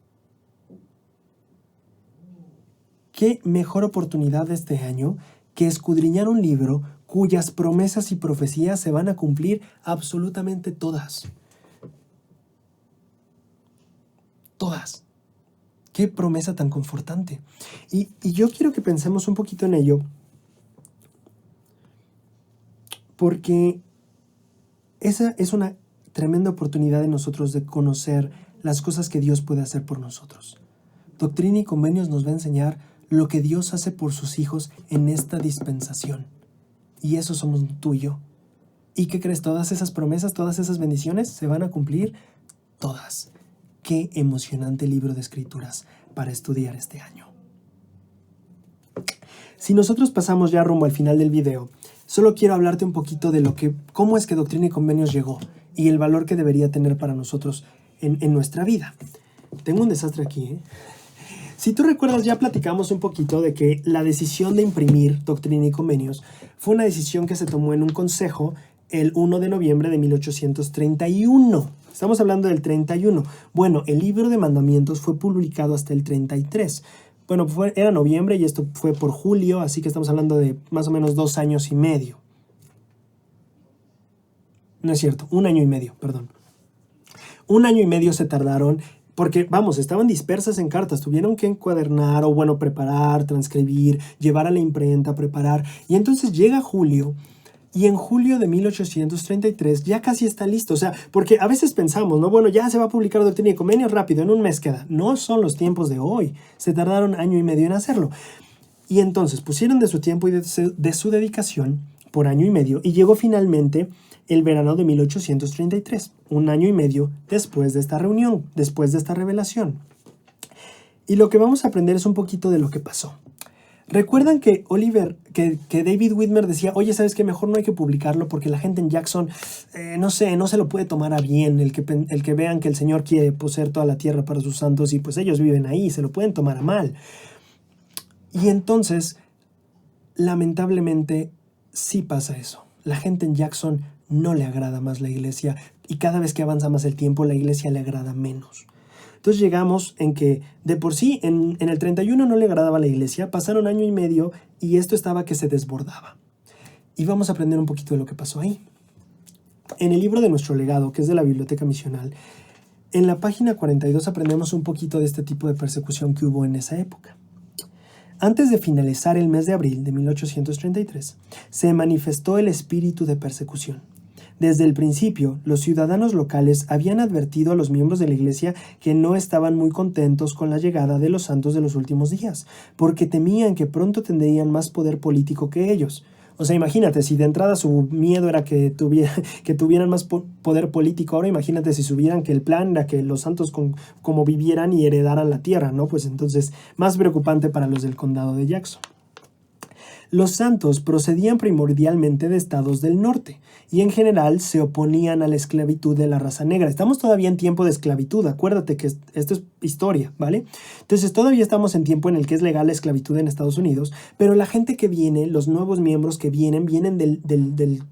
¿Qué mejor oportunidad de este año que escudriñar un libro cuyas promesas y profecías se van a cumplir absolutamente todas? Todas. Qué promesa tan confortante. Y yo quiero que pensemos un poquito en ello, porque esa es una tremenda oportunidad de nosotros de conocer las cosas que Dios puede hacer por nosotros. Doctrina y Convenios nos va a enseñar lo que Dios hace por sus hijos en esta dispensación. Y eso somos tú y yo. ¿Y qué crees? Todas esas promesas, todas esas bendiciones se van a cumplir todas. Qué emocionante libro de escrituras para estudiar este año. Si nosotros pasamos ya rumbo al final del video, solo quiero hablarte un poquito de cómo es que Doctrina y Convenios llegó y el valor que debería tener para nosotros en nuestra vida. Tengo un desastre aquí, ¿eh? Si tú recuerdas, ya platicamos un poquito de que la decisión de imprimir Doctrina y Convenios fue una decisión que se tomó en un consejo el 1 de noviembre de 1831. Estamos hablando del 31. Bueno, el libro de mandamientos fue publicado hasta el 33. Bueno, era noviembre y esto fue por julio, así que estamos hablando de más o menos 2 años y medio. No es cierto, 1 año y medio, perdón. 1 año y medio se tardaron porque, vamos, estaban dispersas en cartas. Tuvieron que encuadernar o, bueno, preparar, transcribir, llevar a la imprenta, preparar. Y entonces llega julio. Y en julio de 1833 ya casi está listo. O sea, porque a veces pensamos, ¿no? Bueno, ya se va a publicar Doctrina y Convenios rápido, en un mes queda. No son los tiempos de hoy. Se tardaron 1 año y medio en hacerlo. Y entonces pusieron de su tiempo y de su dedicación por 1 año y medio. Y llegó finalmente el verano de 1833. 1 año y medio después de esta reunión, después de esta revelación. Y lo que vamos a aprender es un poquito de lo que pasó. ¿Recuerdan que David Whitmer decía, oye, ¿sabes qué? Mejor no hay que publicarlo porque la gente en Jackson, no se lo puede tomar a bien, el que vean que el Señor quiere poseer toda la tierra para sus santos y pues ellos viven ahí, se lo pueden tomar a mal. Y entonces, lamentablemente, sí pasa eso. La gente en Jackson no le agrada más la iglesia y cada vez que avanza más el tiempo, la iglesia le agrada menos. Entonces llegamos en que de por sí en el 31 no le agradaba a la iglesia, pasaron 1 año y medio y esto estaba que se desbordaba. Y vamos a aprender un poquito de lo que pasó ahí. En el libro de nuestro legado, que es de la Biblioteca Misional, en la página 42 aprendemos un poquito de este tipo de persecución que hubo en esa época. Antes de finalizar el mes de abril de 1833, se manifestó el espíritu de persecución. Desde el principio, los ciudadanos locales habían advertido a los miembros de la iglesia que no estaban muy contentos con la llegada de los santos de los últimos días, porque temían que pronto tendrían más poder político que ellos. O sea, imagínate, si de entrada su miedo era que tuvieran más poder político, ahora imagínate si supieran que el plan era que los santos como vivieran y heredaran la tierra, ¿no? Pues entonces, más preocupante para los del condado de Jackson. Los santos procedían primordialmente de estados del norte y en general se oponían a la esclavitud de la raza negra. Estamos todavía en tiempo de esclavitud, acuérdate que esto es historia, ¿vale? Entonces todavía estamos en tiempo en el que es legal la esclavitud en Estados Unidos, pero la gente que viene, los nuevos miembros que vienen del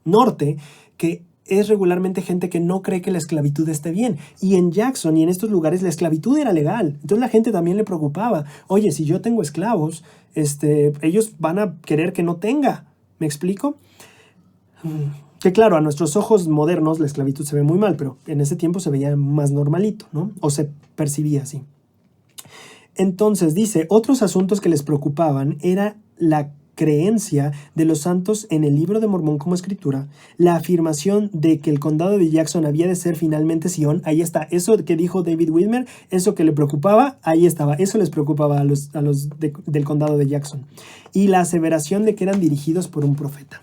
norte, que es regularmente gente que no cree que la esclavitud esté bien. Y en Jackson y en estos lugares la esclavitud era legal. Entonces la gente también le preocupaba. Oye, si yo tengo esclavos, ellos van a querer que no tenga. ¿Me explico? Que claro, a nuestros ojos modernos la esclavitud se ve muy mal, pero en ese tiempo se veía más normalito, ¿no? O se percibía así. Entonces dice, otros asuntos que les preocupaban era la creencia de los santos en el libro de Mormón como escritura, la afirmación de que el condado de Jackson había de ser finalmente Sion, ahí está, eso que dijo David Whitmer, eso que le preocupaba, ahí estaba, eso les preocupaba a los del condado de Jackson, y la aseveración de que eran dirigidos por un profeta.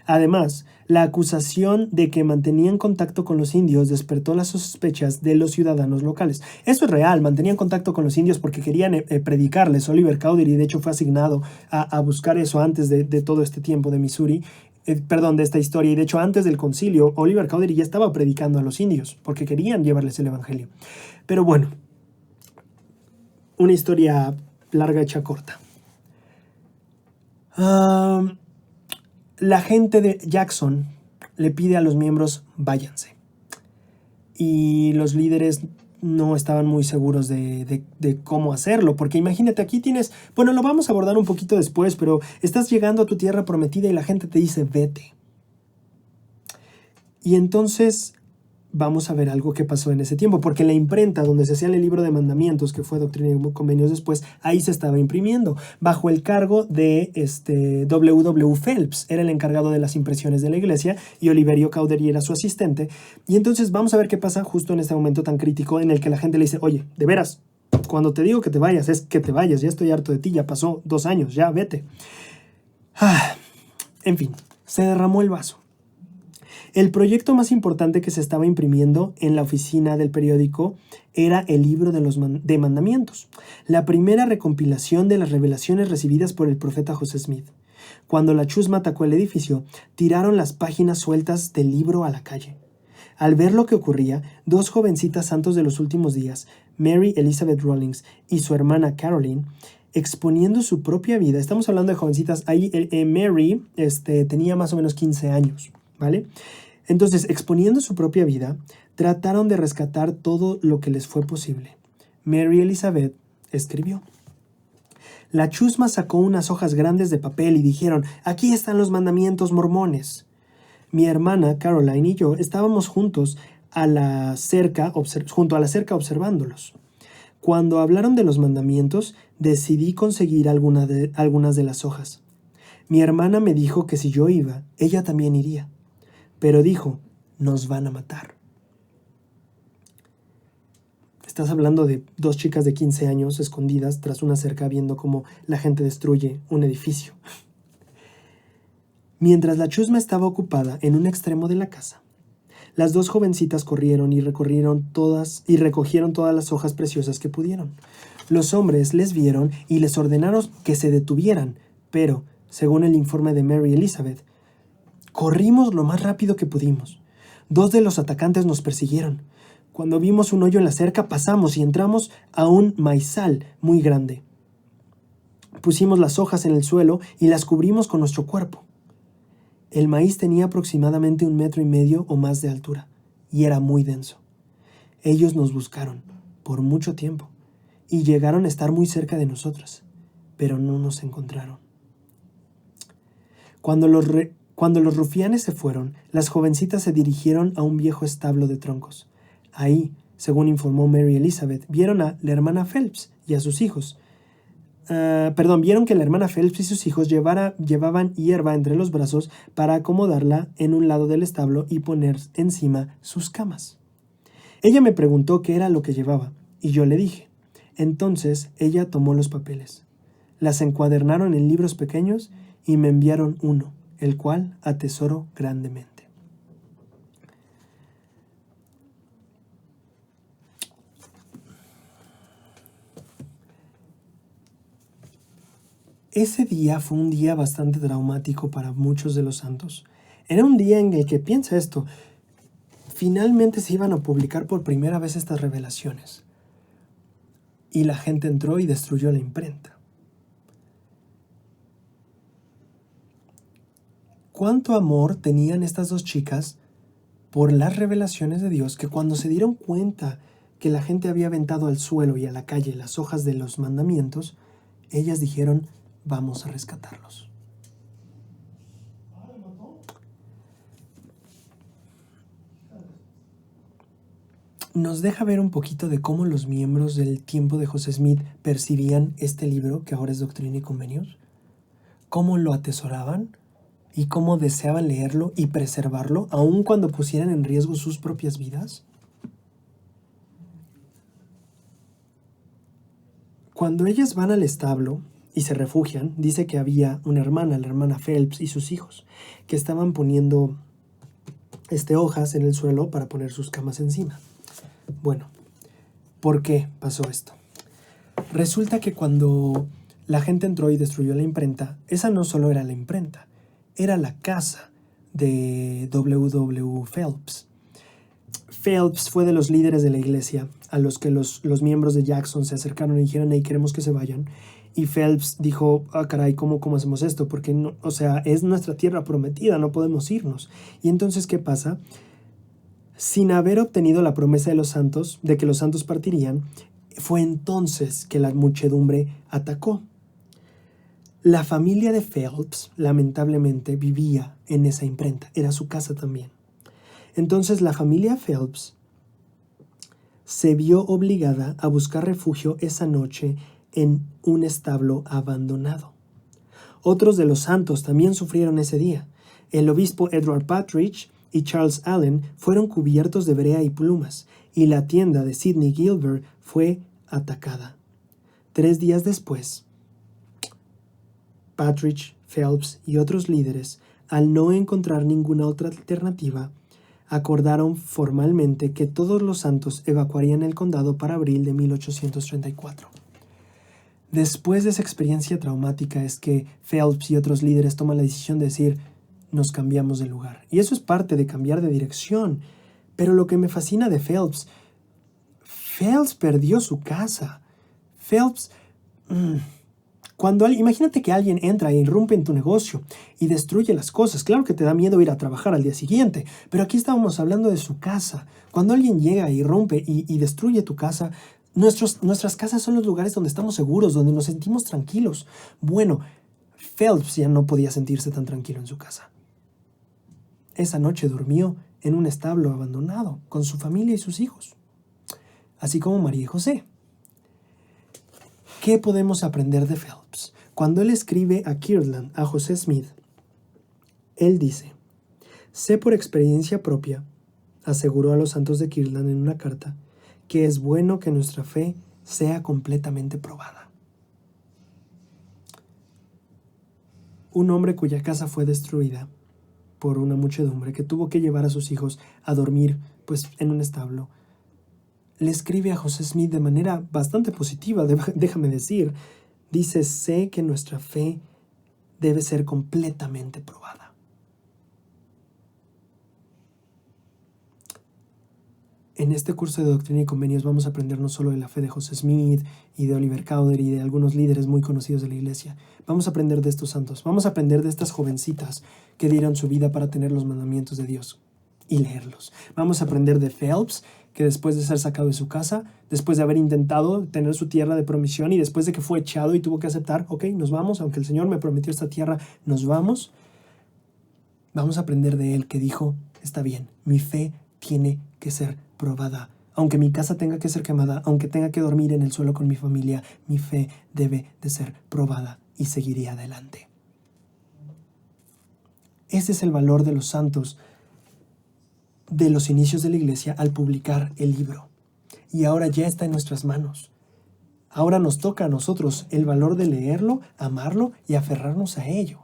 Además, la acusación de que mantenían contacto con los indios despertó las sospechas de los ciudadanos locales. Eso es real, mantenían contacto con los indios porque querían predicarles. Oliver Cowdery, de hecho, fue asignado a buscar eso antes de todo este tiempo de Missouri, de esta historia. Y de hecho, antes del concilio, Oliver Cowdery ya estaba predicando a los indios porque querían llevarles el evangelio. Pero bueno, una historia larga hecha corta. La gente de Jackson le pide a los miembros, váyanse. Y los líderes no estaban muy seguros de cómo hacerlo, porque imagínate, aquí tienes, bueno, lo vamos a abordar un poquito después, pero estás llegando a tu tierra prometida y la gente te dice, vete. Y entonces vamos a ver algo que pasó en ese tiempo, porque en la imprenta donde se hacía el libro de mandamientos, que fue Doctrina y Convenios después, ahí se estaba imprimiendo, bajo el cargo de W. Phelps, era el encargado de las impresiones de la iglesia, y Oliverio Cowdery era su asistente. Y entonces vamos a ver qué pasa justo en este momento tan crítico en el que la gente le dice, oye, de veras, cuando te digo que te vayas, es que te vayas, ya estoy harto de ti, ya pasó 2 años, ya vete. En fin, se derramó el vaso. El proyecto más importante que se estaba imprimiendo en la oficina del periódico era el libro de mandamientos, la primera recompilación de las revelaciones recibidas por el profeta José Smith. Cuando la chusma atacó el edificio, tiraron las páginas sueltas del libro a la calle. Al ver lo que ocurría, dos jovencitas santos de los últimos días, Mary Elizabeth Rawlings y su hermana Caroline, exponiendo su propia vida, estamos hablando de jovencitas, ahí Mary tenía más o menos 15 años, ¿vale? Entonces, exponiendo su propia vida, trataron de rescatar todo lo que les fue posible. Mary Elizabeth escribió. La chusma sacó unas hojas grandes de papel y dijeron, aquí están los mandamientos mormones. Mi hermana Caroline y yo estábamos juntos junto a la cerca observándolos. Cuando hablaron de los mandamientos, decidí conseguir algunas de las hojas. Mi hermana me dijo que si yo iba, ella también iría. Pero dijo, nos van a matar. Estás hablando de dos chicas de 15 años escondidas tras una cerca viendo cómo la gente destruye un edificio. Mientras la chusma estaba ocupada en un extremo de la casa, las dos jovencitas corrieron y recogieron todas las hojas preciosas que pudieron. Los hombres les vieron y les ordenaron que se detuvieran, pero, según el informe de Mary Elizabeth, corrimos lo más rápido que pudimos. Dos de los atacantes nos persiguieron. Cuando vimos un hoyo en la cerca, pasamos y entramos a un maizal muy grande. Pusimos las hojas en el suelo y las cubrimos con nuestro cuerpo. El maíz tenía aproximadamente 1,5 metros o más de altura y era muy denso. Ellos nos buscaron por mucho tiempo y llegaron a estar muy cerca de nosotros, pero no nos encontraron. Cuando los rufianes se fueron, las jovencitas se dirigieron a un viejo establo de troncos. Ahí, según informó Mary Elizabeth, vieron a la hermana Phelps y a sus hijos. Vieron que la hermana Phelps y sus hijos llevaban hierba entre los brazos para acomodarla en un lado del establo y poner encima sus camas. Ella me preguntó qué era lo que llevaba, y yo le dije. Entonces ella tomó los papeles. Las encuadernaron en libros pequeños y me enviaron uno, el cual atesoro grandemente. Ese día fue un día bastante traumático para muchos de los santos. Era un día en el que, piensa esto, finalmente se iban a publicar por primera vez estas revelaciones. Y la gente entró y destruyó la imprenta. ¿Cuánto amor tenían estas dos chicas por las revelaciones de Dios que cuando se dieron cuenta que la gente había aventado al suelo y a la calle las hojas de los mandamientos, ellas dijeron, vamos a rescatarlos? Nos deja ver un poquito de cómo los miembros del tiempo de José Smith percibían este libro, que ahora es Doctrina y Convenios, cómo lo atesoraban y cómo deseaban leerlo y preservarlo, aun cuando pusieran en riesgo sus propias vidas. Cuando ellas van al establo y se refugian, dice que había una hermana, la hermana Phelps y sus hijos, que estaban poniendo hojas en el suelo para poner sus camas encima. Bueno, ¿por qué pasó esto? Resulta que cuando la gente entró y destruyó la imprenta, esa no solo era la imprenta, era la casa de W. Phelps. Phelps fue de los líderes de la iglesia a los que los miembros de Jackson se acercaron y dijeron, hey, queremos que se vayan. Y Phelps dijo, caray, ¿cómo hacemos esto? Porque, no, es nuestra tierra prometida, no podemos irnos. Y entonces, ¿qué pasa? Sin haber obtenido la promesa de los santos, de que los santos partirían, fue entonces que la muchedumbre atacó. La familia de Phelps, lamentablemente, vivía en esa imprenta, era su casa también. Entonces la familia Phelps se vio obligada a buscar refugio esa noche en un establo abandonado. Otros de los santos también sufrieron ese día. El obispo Edward Partridge y Charles Allen fueron cubiertos de brea y plumas, y la tienda de Sidney Gilbert fue atacada. 3 días después, Partridge, Phelps y otros líderes, al no encontrar ninguna otra alternativa, acordaron formalmente que todos los santos evacuarían el condado para abril de 1834. Después de esa experiencia traumática es que Phelps y otros líderes toman la decisión de decir, nos cambiamos de lugar. Y eso es parte de cambiar de dirección. Pero lo que me fascina de Phelps perdió su casa. Phelps... imagínate que alguien entra e irrumpe en tu negocio y destruye las cosas. Claro que te da miedo ir a trabajar al día siguiente, pero aquí estábamos hablando de su casa. Cuando alguien llega e irrumpe y destruye tu casa, nuestras casas son los lugares donde estamos seguros, donde nos sentimos tranquilos. Bueno, Phelps ya no podía sentirse tan tranquilo en su casa. Esa noche durmió en un establo abandonado con su familia y sus hijos, así como María y José. ¿Qué podemos aprender de Phelps? Cuando él escribe a Kirtland, a José Smith, él dice, sé por experiencia propia, aseguró a los santos de Kirtland en una carta, que es bueno que nuestra fe sea completamente probada. Un hombre cuya casa fue destruida por una muchedumbre que tuvo que llevar a sus hijos a dormir en un establo, le escribe a José Smith de manera bastante positiva, déjame decir. Dice, sé que nuestra fe debe ser completamente probada. En este curso de Doctrina y Convenios vamos a aprender no solo de la fe de José Smith y de Oliver Cowdery y de algunos líderes muy conocidos de la iglesia. Vamos a aprender de estos santos. Vamos a aprender de estas jovencitas que dieron su vida para tener los mandamientos de Dios y leerlos. Vamos a aprender de Phelps, que después de ser sacado de su casa, después de haber intentado tener su tierra de promisión y después de que fue echado y tuvo que aceptar, ok, nos vamos, aunque el Señor me prometió esta tierra, nos vamos. Vamos a aprender de él que dijo, está bien, mi fe tiene que ser probada. Aunque mi casa tenga que ser quemada, aunque tenga que dormir en el suelo con mi familia, mi fe debe de ser probada y seguiré adelante. Ese es el valor de los santos de los inicios de la iglesia al publicar el libro. Y ahora ya está en nuestras manos. Ahora nos toca a nosotros el valor de leerlo, amarlo y aferrarnos a ello.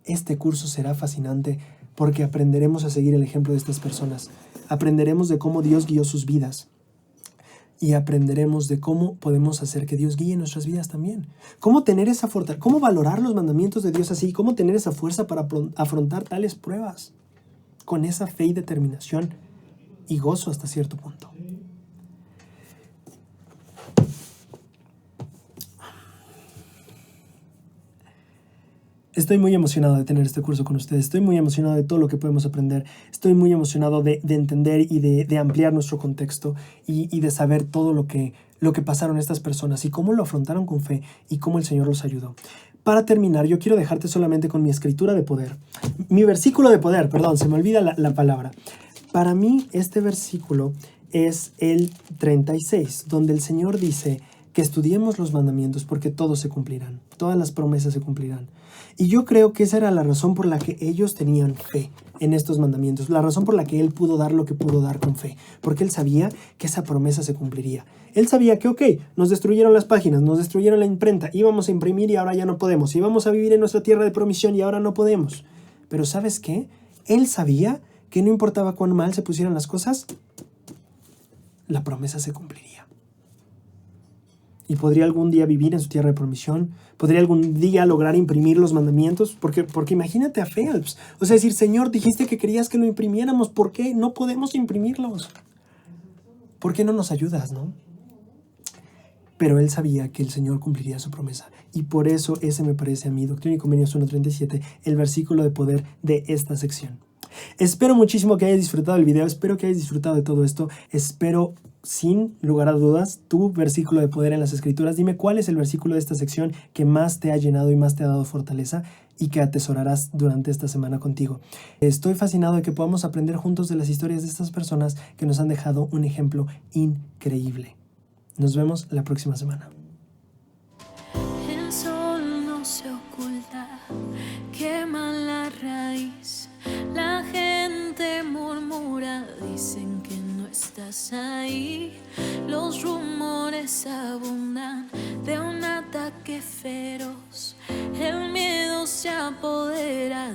Este curso será fascinante porque aprenderemos a seguir el ejemplo de estas personas. Aprenderemos de cómo Dios guió sus vidas. Y aprenderemos de cómo podemos hacer que Dios guíe nuestras vidas también. Cómo tener esa fortaleza, cómo valorar los mandamientos de Dios así, cómo tener esa fuerza para afrontar tales pruebas. Con esa fe y determinación y gozo hasta cierto punto. Estoy muy emocionado de tener este curso con ustedes. Estoy muy emocionado de todo lo que podemos aprender. Estoy muy emocionado de entender y de ampliar nuestro contexto y de saber todo lo que pasaron estas personas y cómo lo afrontaron con fe y cómo el Señor los ayudó. Para terminar, yo quiero dejarte solamente con mi escritura de poder. Mi versículo de poder, perdón, se me olvida la palabra. Para mí, este versículo es el 36, donde el Señor dice que estudiemos los mandamientos porque todos se cumplirán, todas las promesas se cumplirán. Y yo creo que esa era la razón por la que ellos tenían fe en estos mandamientos, la razón por la que Él pudo dar lo que pudo dar con fe, porque Él sabía que esa promesa se cumpliría. Él sabía que, ok, nos destruyeron las páginas, nos destruyeron la imprenta, íbamos a imprimir y ahora ya no podemos, íbamos a vivir en nuestra tierra de promisión y ahora no podemos. Pero ¿sabes qué? Él sabía que no importaba cuán mal se pusieran las cosas, la promesa se cumpliría. Y podría algún día vivir en su tierra de promisión, podría algún día lograr imprimir los mandamientos, porque imagínate a Phelps, o sea, decir, Señor, dijiste que querías que lo imprimiéramos, ¿por qué no podemos imprimirlos? ¿Por qué no nos ayudas, no? Pero él sabía que el Señor cumpliría su promesa, y por eso ese me parece a mí, Doctrina y Convenios 1:37, el versículo de poder de esta sección. Espero muchísimo que hayas disfrutado el video, espero que hayas disfrutado de todo esto, espero sin lugar a dudas tu versículo de poder en las Escrituras. Dime cuál es el versículo de esta sección que más te ha llenado y más te ha dado fortaleza y que atesorarás durante esta semana contigo. Estoy fascinado de que podamos aprender juntos de las historias de estas personas que nos han dejado un ejemplo increíble. Nos vemos la próxima semana. El sol no se oculta, quema la raíz. La gente murmura, dicen que no estás ahí. Los rumores abundan de un ataque feroz. El miedo se apodera